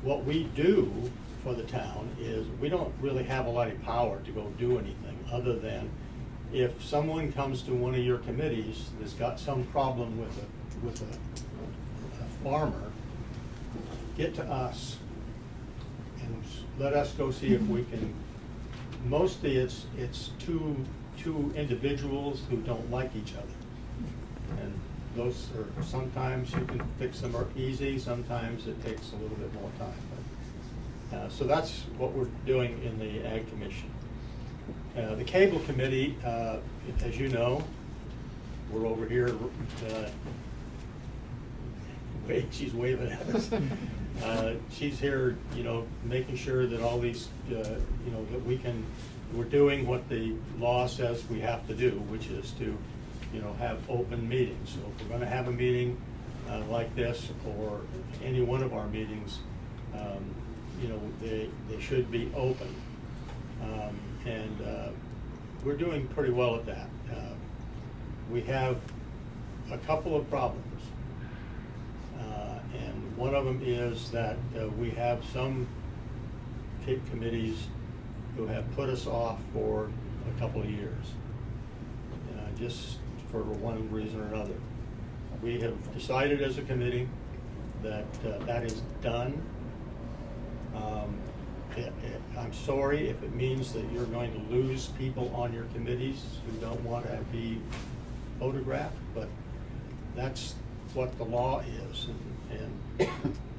What we do for the town is we don't really have a lot of power to go do anything other than if someone comes to one of your committees that's got some problem with a farmer, get to us and let us go see if we can. Mostly it's two individuals who don't like each other, and those are, sometimes you can fix them easy, sometimes it takes a little bit more time. But, so that's what we're doing in the Ag Commission. The Cable Committee, as you know, we're over here, she's waving at us. She's here, you know, making sure that all these, you know, that we're doing what the law says we have to do, which is to, you know, have open meetings. So if we're going to have a meeting like this, or any one of our meetings, you know, they should be open. And we're doing pretty well at that. We have a couple of problems. And one of them is that we have some committees who have put us off for a couple of years, just for one reason or another. We have decided as a committee that that is done. I'm sorry if it means that you're going to lose people on your committees who don't want to be photographed, but that's what the law is.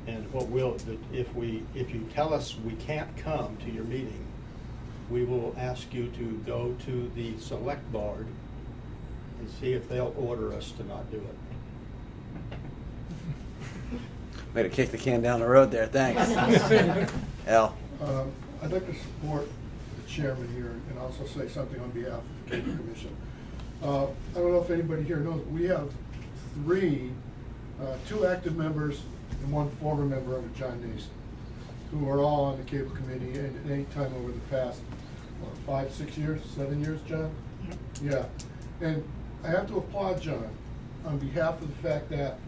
And what will, if you tell us we can't come to your meeting, we will ask you to go to the Selectboard and see if they'll order us to not do it. Way to kick the can down the road there, thanks. Al? I'd like to support the chairman here and also say something on behalf of the Cable Commission. I don't know if anybody here knows, but we have two active members and one former member under John Nason, who are all on the Cable Committee, and at any time over the past, 5, 6 years, 7 years, John? Yeah. And I have to applaud John on behalf of the fact that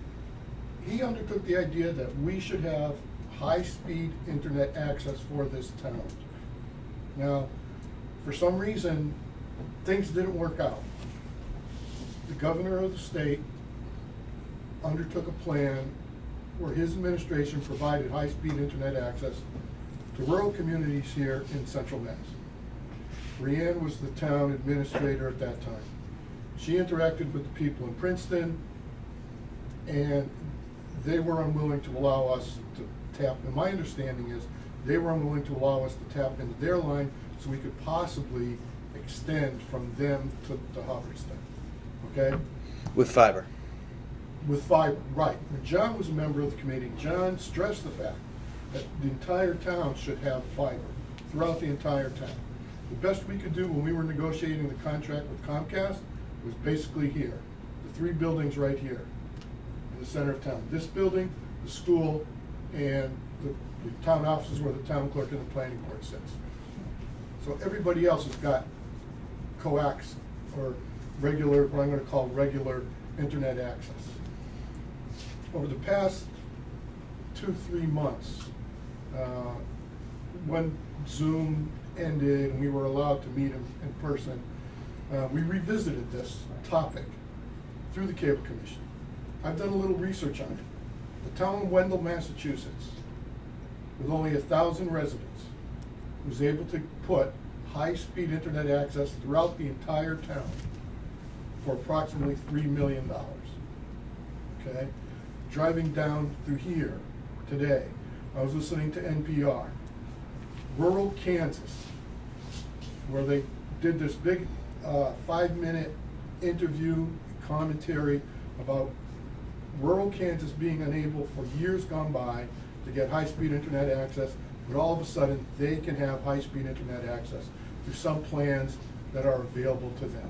he undertook the idea that we should have high-speed internet access for this town. Now, for some reason, things didn't work out. The governor of the state undertook a plan where his administration provided high-speed internet access to rural communities here in Central Mass. Brianne was the town administrator at that time. She interacted with the people in Princeton, and they were unwilling to allow us to tap, and my understanding is they were unwilling to allow us to tap into their line so we could possibly extend from them to Hubbardston, okay? With fiber. With fiber, right. When John was a member of the committee, John stressed the fact that the entire town should have fiber throughout the entire town. The best we could do when we were negotiating the contract with Comcast was basically here, the 3 buildings right here in the center of town. This building, the school, and the town offices where the town clerk and the planning board sits. So everybody else has got coax or regular, what I'm going to call regular internet access. Over the past 2-3 months, when Zoom ended and we were allowed to meet in person, we revisited this topic through the Cable Commission. I've done a little research on it. The town of Wendell, Massachusetts, with only 1,000 residents, was able to put high-speed internet access throughout the entire town for approximately $3 million. Okay? Driving down through here today, I was listening to NPR. Rural Kansas, where they did this big 5-minute interview commentary about rural Kansas being unable for years gone by to get high-speed internet access, but all of a sudden they can have high-speed internet access through some plans that are available to them.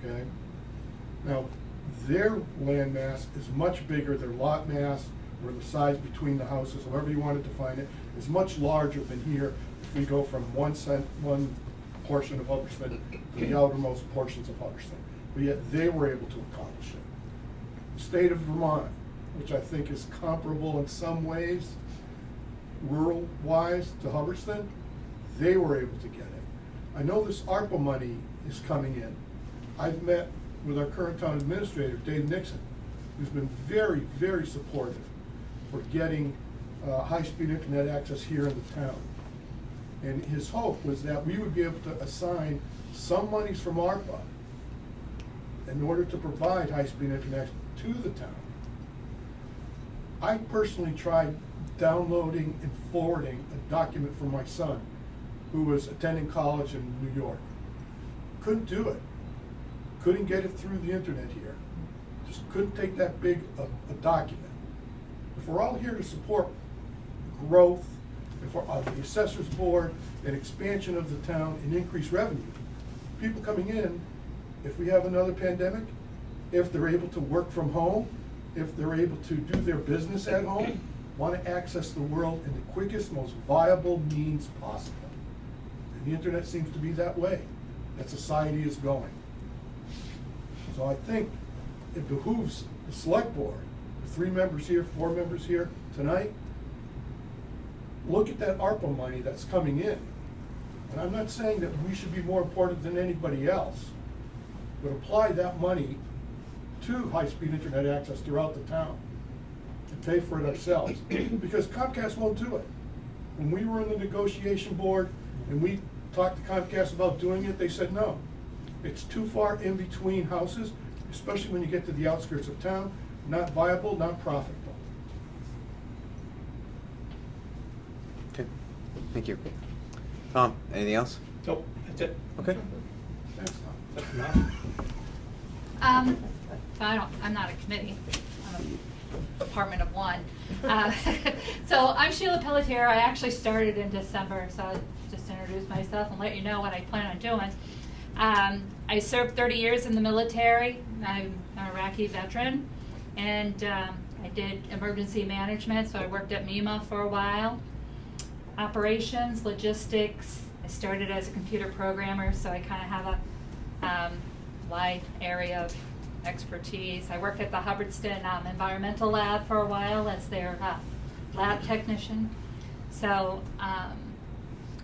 Okay? Now, their land mass is much bigger, their lot mass, or the size between the houses, however you want to define it, is much larger than here if we go from one portion of Hubbardston to the outermost portions of Hubbardston. But yet they were able to accomplish it. The state of Vermont, which I think is comparable in some ways, rural-wise to Hubbardston, they were able to get it. I know this ARPA money is coming in. I've met with our current town administrator, Dave Nixon, who's been very, very supportive for getting high-speed internet access here in the town. And his hope was that we would be able to assign some monies from ARPA in order to provide high-speed internet to the town. I personally tried downloading and forwarding a document from my son, who was attending college in New York. Couldn't do it. Couldn't get it through the internet here. Just couldn't take that big a document. If we're all here to support growth, if we're the assessors board, and expansion of the town and increased revenue, people coming in, if we have another pandemic, if they're able to work from home, if they're able to do their business at home, want to access the world in the quickest, most viable means possible. And the internet seems to be that way, that society is going. So I think it behooves the select board, the 3 members here, 4 members here tonight, look at that ARPA money that's coming in. And I'm not saying that we should be more important than anybody else, but apply that money to high-speed internet access throughout the town and pay for it ourselves. Because Comcast won't do it. When we were in the negotiation board and we talked to Comcast about doing it, they said no. It's too far in between houses, especially when you get to the outskirts of town, not viable, not profitable. Okay, thank you. Tom, anything else? Nope, that's it. Okay. Thanks, Tom. That's enough. I'm not a committee. I'm a department of one. So I'm Sheila Pelletier. I actually started in December, so I'll just introduce myself and let you know what I plan on doing. I served 30 years in the military. I'm an Iraqi veteran, and I did emergency management, so I worked at MEMA for a while. Operations, logistics. I started as a computer programmer, so I kind of have a wide area of expertise. I worked at the Hubbardston Environmental Lab for a while as their lab technician. So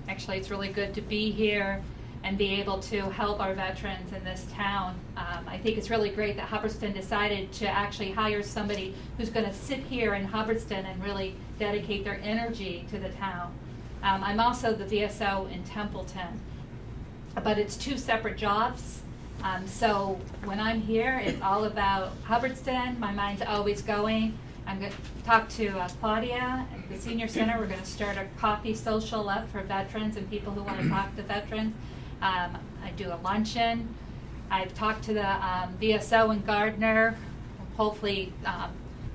actually it's really good to be here and be able to help our veterans in this town. I think it's really great that Hubbardston decided to actually hire somebody who's going to sit here in Hubbardston and really dedicate their energy to the town. I'm also the VSO in Templeton, but it's 2 separate jobs. So when I'm here, it's all about Hubbardston. My mind's always going. I'm going to talk to Claudia at the Senior Center. We're going to start a coffee social up for veterans and people who want to talk to veterans. I do a luncheon. I've talked to the VSO in Gardner, hopefully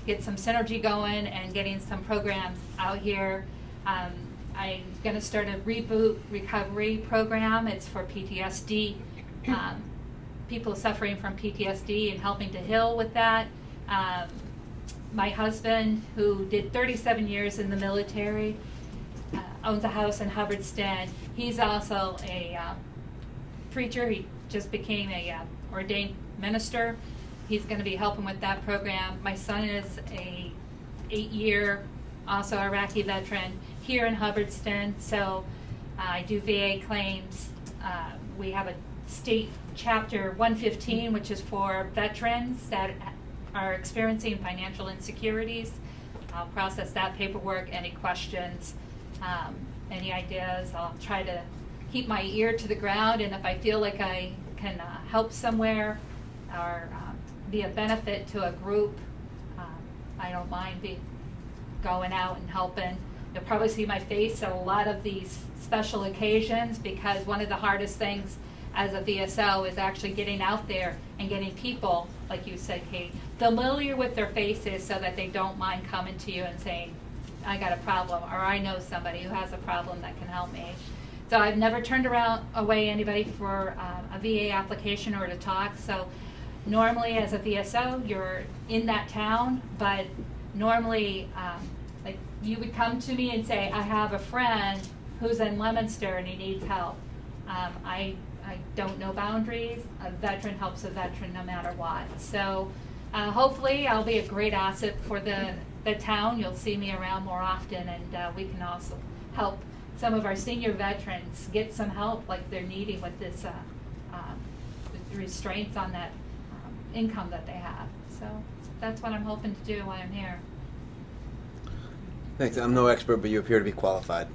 get some synergy going and getting some programs out here. I'm going to start a reboot recovery program. It's for PTSD, people suffering from PTSD and helping to heal with that. My husband, who did 37 years in the military, owns a house in Hubbardston. He's also a preacher. He just became a ordained minister. He's going to be helping with that program. My son is a 8-year, also Iraqi veteran here in Hubbardston. So I do VA claims. We have a state chapter 115, which is for veterans that are experiencing financial insecurities. I'll process that paperwork. Any questions, any ideas, I'll try to keep my ear to the ground, and if I feel like I can help somewhere or be a benefit to a group, I don't mind going out and helping. You'll probably see my face at a lot of these special occasions, because one of the hardest things as a VSO is actually getting out there and getting people, like you said, Kate, familiar with their faces so that they don't mind coming to you and saying, I got a problem, or I know somebody who has a problem that can help me. So I've never turned away anybody for a VA application or to talk. So normally as a VSO, you're in that town, but normally, like, you would come to me and say, I have a friend who's in Leominster and he needs help. I don't know boundaries. A veteran helps a veteran no matter what. So hopefully I'll be a great asset for the town. You'll see me around more often, and we can also help some of our senior veterans get some help like they're needing with this with the restraints on that income that they have. So that's what I'm hoping to do while I'm here. Thanks. I'm no expert, but you appear to be qualified.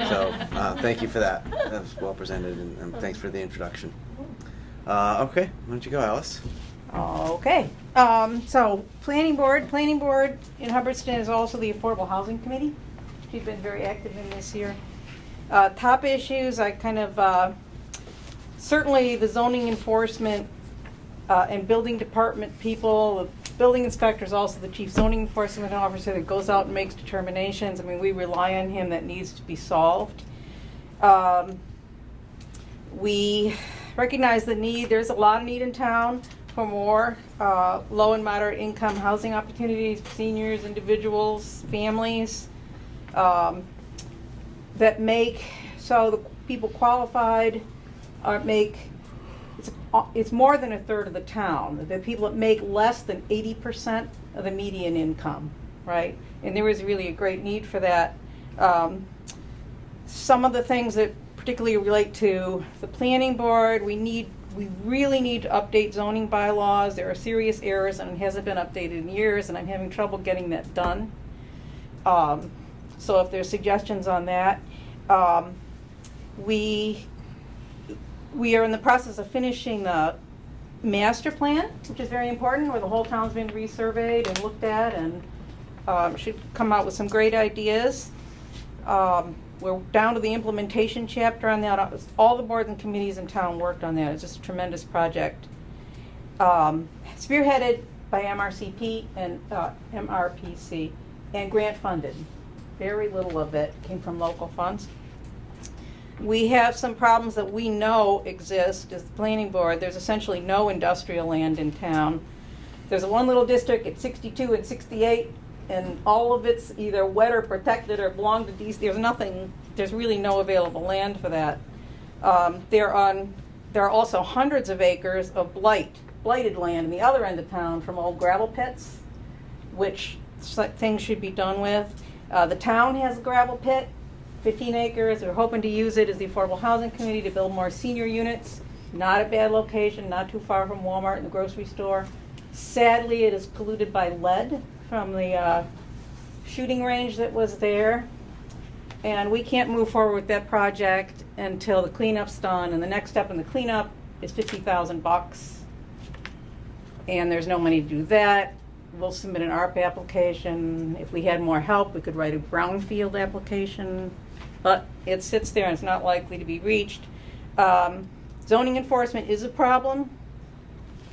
So thank you for that. That was well presented, and thanks for the introduction. Okay, why don't you go, Alice? Okay. So planning board in Hubbardston is also the Affordable Housing Committee. She's been very active in this year. Top issues, I kind of, certainly the zoning enforcement and building department people, the building inspector is also the chief zoning enforcement officer that goes out and makes determinations. I mean, we rely on him. That needs to be solved. We recognize the need. There's a lot of need in town for more low and moderate income housing opportunities for seniors, individuals, families, that make, so the people qualified it's more than a third of the town. The people that make less than 80% of the median income, right? And there is really a great need for that. Some of the things that particularly relate to the planning board, we really need to update zoning bylaws. There are serious errors and it hasn't been updated in years, and I'm having trouble getting that done. So if there's suggestions on that. We are in the process of finishing the master plan, which is very important, where the whole town's been resurveyed and looked at, and should come out with some great ideas. We're down to the implementation chapter on that. All the boards and committees in town worked on that. It's just a tremendous project. Spearheaded by MRCP and MRPC, and grant funded. Very little of it came from local funds. We have some problems that we know exist as the planning board. There's essentially no industrial land in town. There's one little district at 62 and 68, and all of it's either wet or protected or belong to DC. There's really no available land for that. There are also hundreds of acres of blighted land in the other end of town from old gravel pits, which things should be done with. The town has a gravel pit, 15 acres. We're hoping to use it as the Affordable Housing Committee to build more senior units. Not a bad location, not too far from Walmart and the grocery store. Sadly, it is polluted by lead from the shooting range that was there. And we can't move forward with that project until the cleanup's done. And the next step in the cleanup is $50,000. And there's no money to do that. We'll submit an ARP application. If we had more help, we could write a brownfield application. But it sits there and it's not likely to be reached. Zoning enforcement is a problem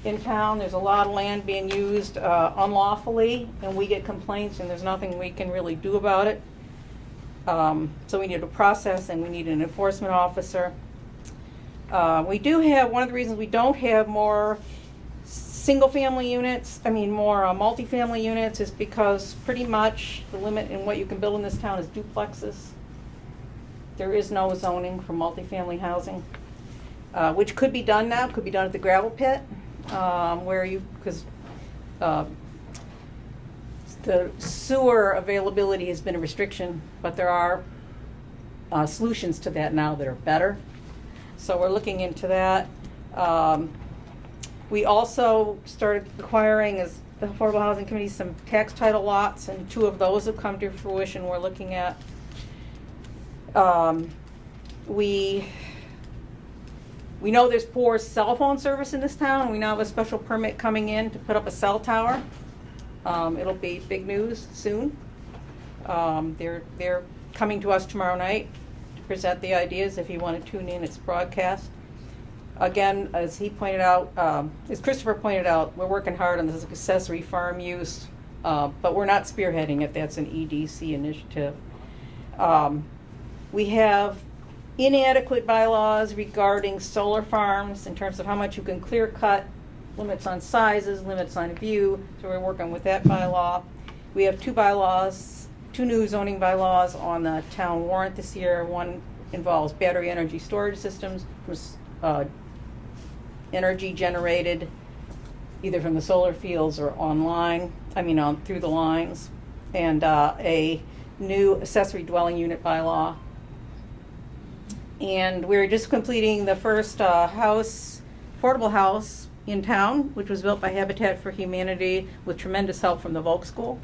in town. There's a lot of land being used unlawfully, and we get complaints, and there's nothing we can really do about it. So we need a process, and we need an enforcement officer. We do have, one of the reasons we don't have more single-family units, more multifamily units, is because pretty much the limit in what you can build in this town is duplexes. There is no zoning for multifamily housing, which could be done now, could be done at the gravel pit, because the sewer availability has been a restriction, but there are solutions to that now that are better. So we're looking into that. We also started acquiring, as the Affordable Housing Committee, some tax title lots, and 2 of those have come to fruition we're looking at. We know there's poor cell phone service in this town. We now have a special permit coming in to put up a cell tower. It'll be big news soon. They're coming to us tomorrow night to present the ideas. If you want to tune in, it's broadcast. Again, as he pointed out, as Christopher pointed out, we're working hard on this accessory farm use, but we're not spearheading it. That's an EDC initiative. We have inadequate bylaws regarding solar farms in terms of how much you can clear cut, limits on sizes, limits on view, so we're working with that bylaw. We have two new zoning bylaws on the town warrant this year. One involves battery energy storage systems, energy generated either from the solar fields or through the lines, and a new accessory dwelling unit bylaw. And we're just completing the first affordable house in town, which was built by Habitat for Humanity with tremendous help from the Volk School,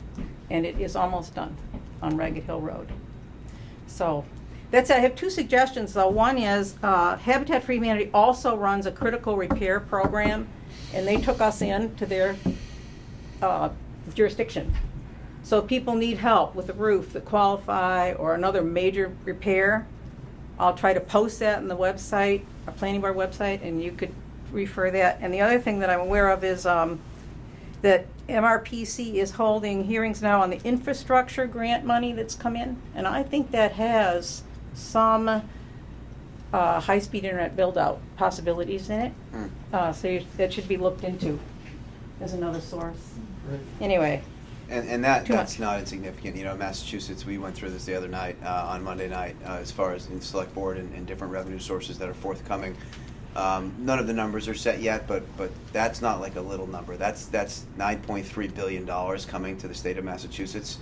and it is almost done on Ragged Hill Road. So I have two suggestions though. One is Habitat for Humanity also runs a critical repair program, and they took us into their jurisdiction. So if people need help with a roof that qualify or another major repair, I'll try to post that on the website, our planning board website, and you could refer that. And the other thing that I'm aware of is that MRPC is holding hearings now on the infrastructure grant money that's come in, and I think that has some high-speed internet build-out possibilities in it. That should be looked into as another source. Right. Anyway. And that's not insignificant. You know, Massachusetts, we went through this the other night, on Monday night, as far as in Selectboard and different revenue sources that are forthcoming. None of the numbers are set yet, but that's not like a little number. That's $9.3 billion coming to the state of Massachusetts,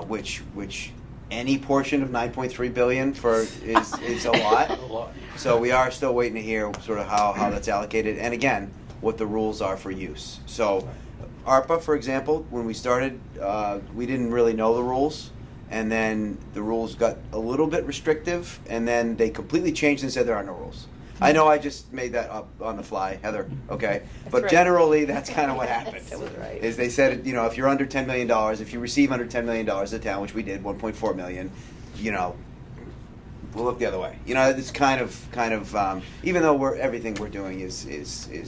which any portion of $9.3 billion is a lot. A lot. So we are still waiting to hear sort of how that's allocated, and again, what the rules are for use. So ARPA, for example, when we started, we didn't really know the rules, and then the rules got a little bit restrictive, and then they completely changed and said there are no rules. I know I just made that up on the fly, Heather, okay? But generally, that's kind of what happened. That was right. Is they said, you know, if you're under $10 million, if you receive under $10 million as a town, which we did, 1.4 million, you know, we'll look the other way. You know, it's kind of even though everything we're doing is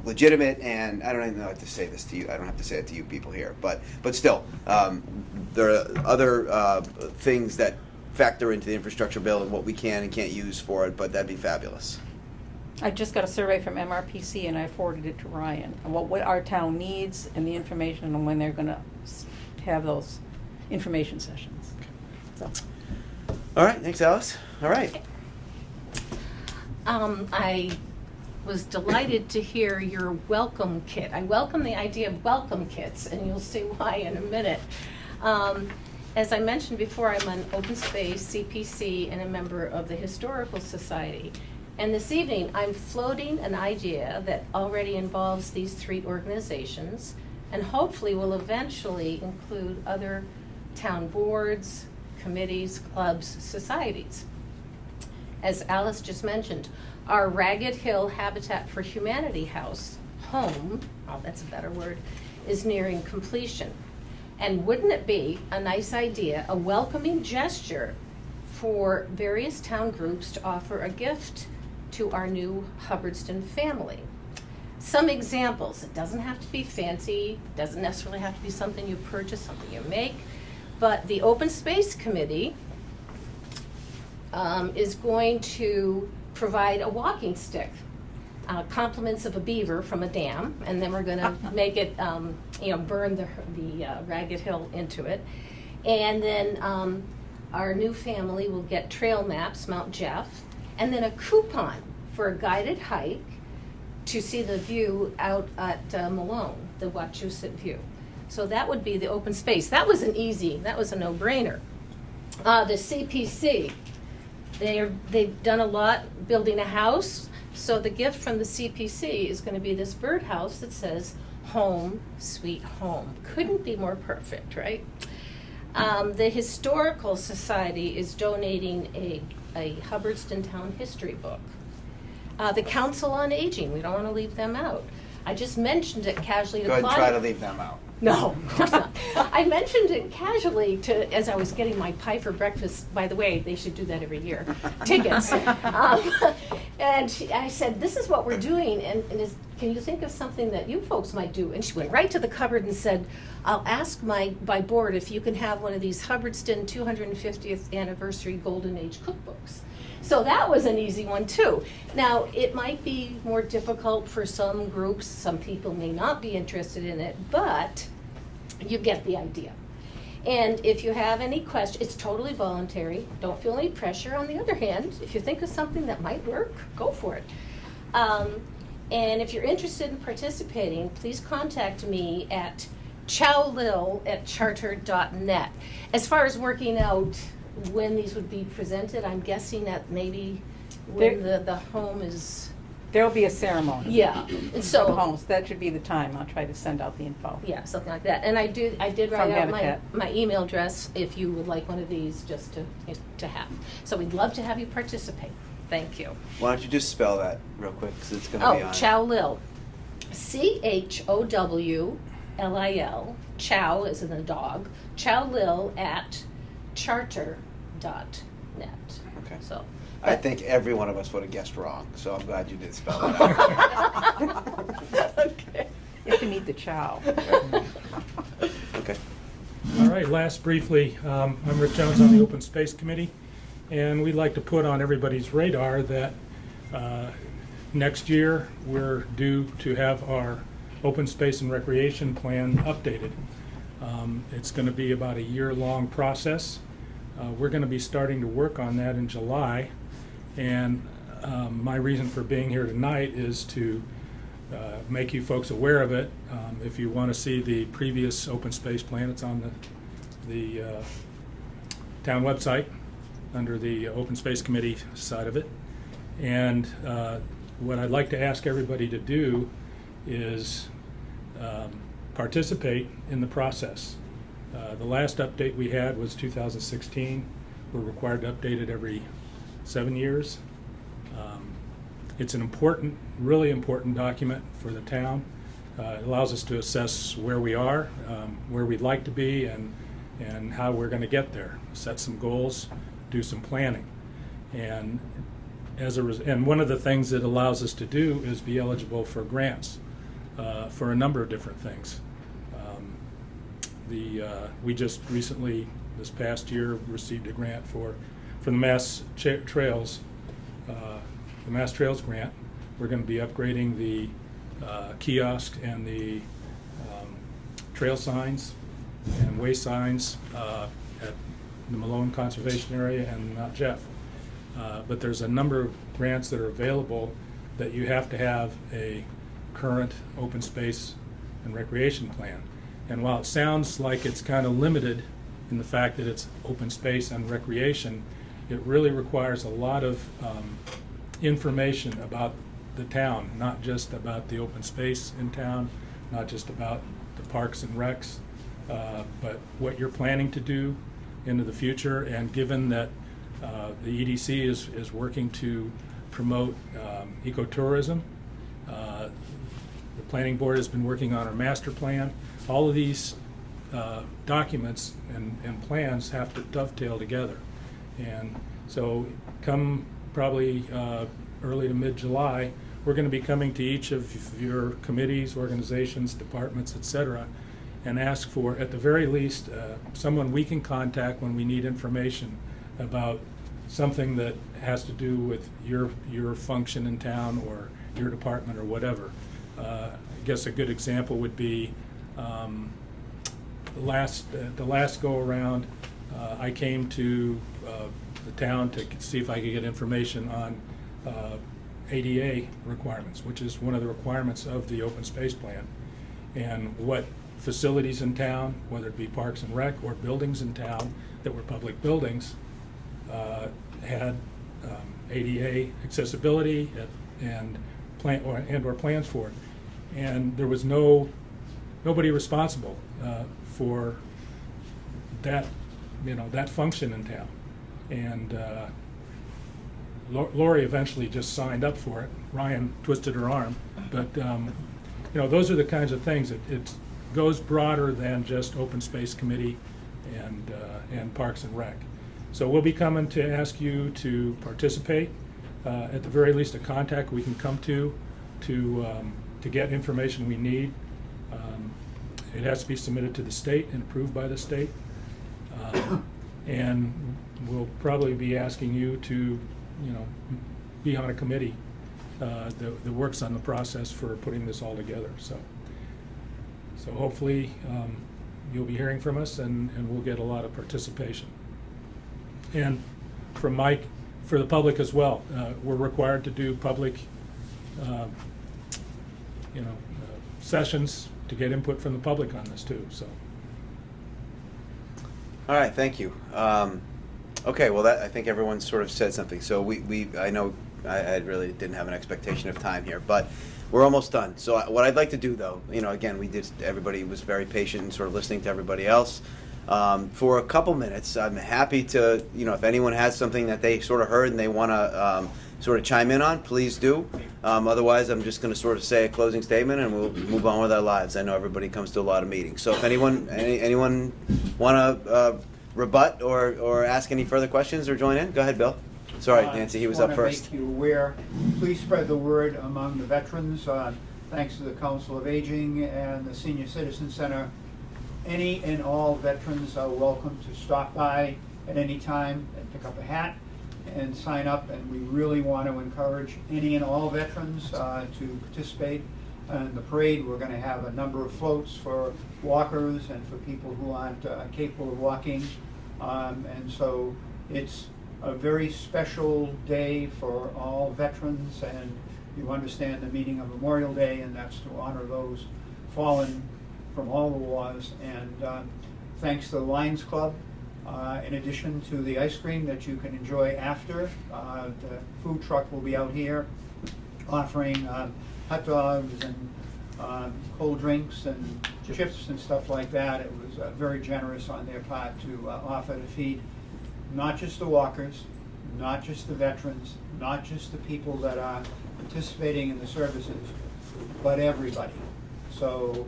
legitimate, and I don't even know how to say this to you. I don't have to say it to you people here, but still, there are other things that factor into the infrastructure bill and what we can and can't use for it, but that'd be fabulous. I just got a survey from MRPC and I forwarded it to Ryan on what our town needs and the information on when they're going to have those information sessions. So. All right, thanks, Alice. All right. I was delighted to hear your welcome kit. I welcome the idea of welcome kits, and you'll see why in a minute. As I mentioned before, I'm an open space CPC and a member of the Historical Society. And this evening, I'm floating an idea that already involves these three organizations and hopefully will eventually include other town boards, committees, clubs, societies. As Alice just mentioned, our Ragged Hill Habitat for Humanity house, home, oh, that's a better word, is nearing completion. And wouldn't it be a nice idea, a welcoming gesture for various town groups to offer a gift to our new Hubbardston family? Some examples. It doesn't have to be fancy, doesn't necessarily have to be something you purchase, something you make, but the Open Space Committee is going to provide a walking stick, compliments of a beaver from a dam, and then we're going to make it, burn the Ragged Hill into it. And then our new family will get trail maps, Mount Jeff, and then a coupon for a guided hike to see the view out at Malone, the Wachusett view. So that would be the open space. That was a no-brainer. The CPC, they've done a lot building a house. So the gift from the CPC is going to be this birdhouse that says, "Home, sweet home." Couldn't be more perfect, right? The Historical Society is donating a Hubbardston Town history book. The Council on Aging, we don't want to leave them out. I just mentioned it casually. Go ahead and try to leave them out. No, of course not. I mentioned it casually as I was getting my pie for breakfast. By the way, they should do that every year. Tickets. And I said, this is what we're doing. And can you think of something that you folks might do? And she went right to the cupboard and said, I'll ask my board if you can have one of these Hubbardston 250th anniversary Golden Age cookbooks. So that was an easy one too. Now, it might be more difficult for some groups. Some people may not be interested in it, but you get the idea. And if you have any questions, it's totally voluntary. Don't feel any pressure. On the other hand, if you think of something that might work, go for it. And if you're interested in participating, please contact me at chowlil@charter.net. As far as working out when these would be presented, I'm guessing that maybe when the home is... There'll be a ceremony. Yeah, and so... For the homes, that should be the time. I'll try to send out the info. Yeah, something like that. And I did write out Habitat. my email address if you would like one of these just to have. So we'd love to have you participate. Thank you. Why don't you just spell that real quick, because it's going to be on. Chowlil. CHOWLIL. Chow is in the dog. Chowlil@charter.net. Okay. So. I think every one of us would have guessed wrong, so I'm glad you did spell that out. Okay. You have to meet the chow. Okay. All right, last briefly, I'm Rick Jones on the Open Space Committee, and we'd like to put on everybody's radar that next year we're due to have our open space and recreation plan updated. It's going to be about a year-long process. We're going to be starting to work on that in July, and my reason for being here tonight is to make you folks aware of it. If you want to see the previous open space plan, it's on the town website under the Open Space Committee side of it. And what I'd like to ask everybody to do is participate in the process. The last update we had was 2016. We're required to update it every 7 years. It's an important, really important document for the town. It allows us to assess where we are, where we'd like to be, and how we're going to get there. Set some goals, do some planning. And one of the things it allows us to do is be eligible for grants for a number of different things. We just recently, this past year, received a grant for the Mass Trails, the Mass Trails grant. We're going to be upgrading the kiosk and the trail signs and way signs at the Malone Conservation Area and Mount Jeff. But there's a number of grants that are available that you have to have a current open space and recreation plan. And while it sounds like it's kind of limited in the fact that it's open space and recreation, it really requires a lot of information about the town, not just about the open space in town, not just about the parks and recs, but what you're planning to do into the future. And given that the EDC is working to promote ecotourism, the planning board has been working on our master plan. All of these documents and plans have to dovetail together. And so come probably early to mid-July, we're going to be coming to each of your committees, organizations, departments, etc., and ask for, at the very least, someone we can contact when we need information about something that has to do with your function in town or your department or whatever. I guess a good example would be the last go around. I came to the town to see if I could get information on ADA requirements, which is one of the requirements of the open space plan, and what facilities in town, whether it be parks and rec or buildings in town that were public buildings, had ADA accessibility and or plans for it. And there was nobody responsible for that, that function in town. And Lori eventually just signed up for it. Ryan twisted her arm, but those are the kinds of things. It goes broader than just open space committee and parks and rec. So we'll be coming to ask you to participate. At the very least, a contact we can come to to get information we need. It has to be submitted to the state and approved by the state. And we'll probably be asking you to, be on a committee that works on the process for putting this all together. So hopefully you'll be hearing from us, and we'll get a lot of participation. And from Mike, for the public as well, we're required to do public, sessions to get input from the public on this too. So. All right, thank you. Okay, well, I think everyone sort of said something. So I know I really didn't have an expectation of time here, but we're almost done. So what I'd like to do, though, again, everybody was very patient and sort of listening to everybody else. For a couple minutes, I'm happy to, if anyone has something that they sort of heard and they want to sort of chime in on, please do. Otherwise, I'm just going to sort of say a closing statement and we'll move on with our lives. I know everybody comes to a lot of meetings. So if anyone want to rebut or ask any further questions or join in, go ahead, Bill. Sorry, Nancy, he was up first. Just want to make you aware, please spread the word among the veterans. Thanks to the Council of Aging and the Senior Citizen Center. Any and all veterans are welcome to stop by at any time and pick up a hat and sign up, and we really want to encourage any and all veterans to participate in the parade. We're going to have a number of floats for walkers and for people who aren't capable of walking, and so it's a very special day for all veterans, and you understand the meaning of Memorial Day, and that's to honor those fallen from all the wars. And thanks to the Lions Club, in addition to the ice cream that you can enjoy after, the food truck will be out here offering hot dogs and cold drinks and chips and stuff like that. It was very generous on their part to offer to feed not just the walkers, not just the veterans, not just the people that are participating in the services, but everybody. So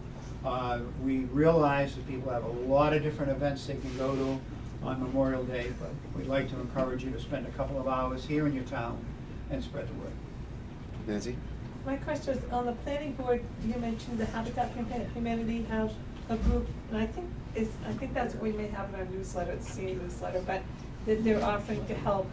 we realize that people have a lot of different events they can go to on Memorial Day, but we'd like to encourage you to spend a couple of hours here in your town and spread the word. Nancy? My question is, on the planning board, you mentioned the Habitat for Humanity have a group, and I think that's what we may have in our newsletter, the senior newsletter, but that they're offering to help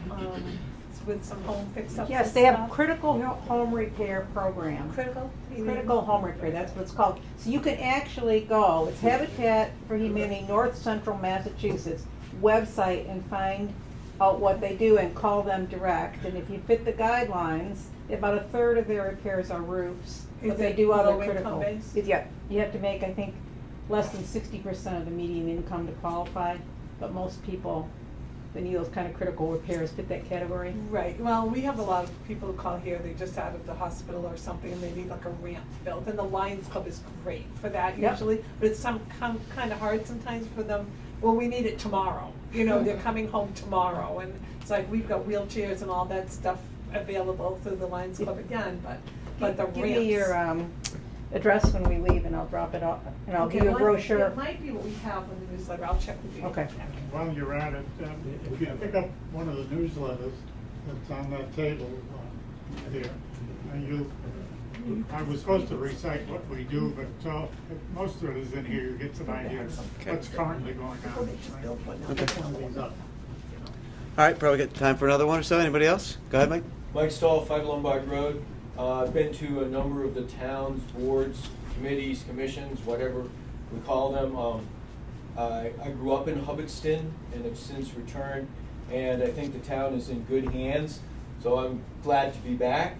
with some home fix-ups. Yes, they have critical home repair program. Critical home repair, that's what it's called. So you can actually go, it's Habitat for Humanity, North Central Massachusetts website, and find out what they do and call them direct. And if you fit the guidelines, about a third of their repairs are roofs, but they do other critical. Yeah, you have to make, I think, less than 60% of the median income to qualify, but most people that need those kind of critical repairs fit that category. Right, well, we have a lot of people who call here, they're just out of the hospital or something, and they need like a ramp built, and the Lions Club is great for that usually, but it's kind of hard sometimes for them. Well, we need it tomorrow, they're coming home tomorrow, and it's like, we've got wheelchairs and all that stuff available through the Lions Club again, but the ramps. Give me your address when we leave, and I'll drop it off, and I'll give you a brochure. It might be what we have on the newsletter, I'll check with you. Okay. While you're at it, if you pick up one of the newsletters that's on that table here, and I was supposed to recite what we do, but most of it is in here. You get some idea of what's currently going on. Okay. All right, probably got time for another one or so. Anybody else? Go ahead, Mike. Mike Stahl, 5 Lombard Road. I've been to a number of the town's boards, committees, commissions, whatever we call them. I grew up in Hubbardston and have since returned, and I think the town is in good hands, so I'm glad to be back.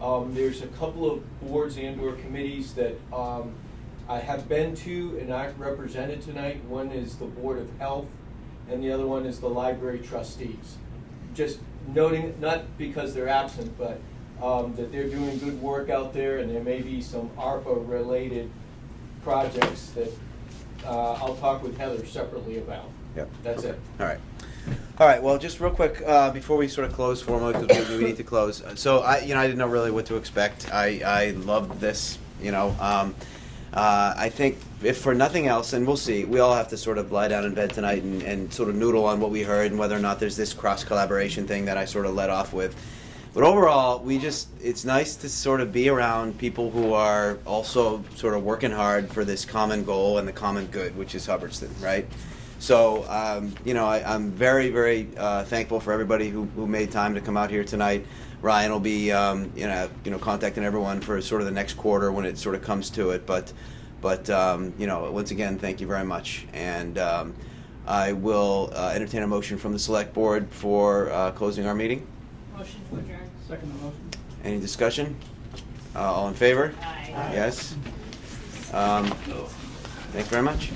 There's a couple of boards and/or committees that I have been to and not represented tonight. One is the Board of Health, and the other one is the Library Trustees. Just noting, not because they're absent, but that they're doing good work out there, and there may be some ARPA-related projects that I'll talk with Heather separately about. Yep. That's it. All right. All right. Well, just real quick before we sort of close formally, because we need to close. So I didn't know really what to expect. I loved this. I think if for nothing else, and we'll see, we all have to sort of lie down in bed tonight and sort of noodle on what we heard and whether or not there's this cross collaboration thing that I sort of led off with. But overall, it's nice to sort of be around people who are also sort of working hard for this common goal and the common good, which is Hubbardston, right? So, I'm very, very thankful for everybody who made time to come out here tonight. Ryan will be, contacting everyone for sort of the next quarter when it sort of comes to it. But once again, thank you very much. And I will entertain a motion from the Select Board for closing our meeting. Motion to adjourn. Second motion. Any discussion? All in favor? Aye. Yes. Thank you very much.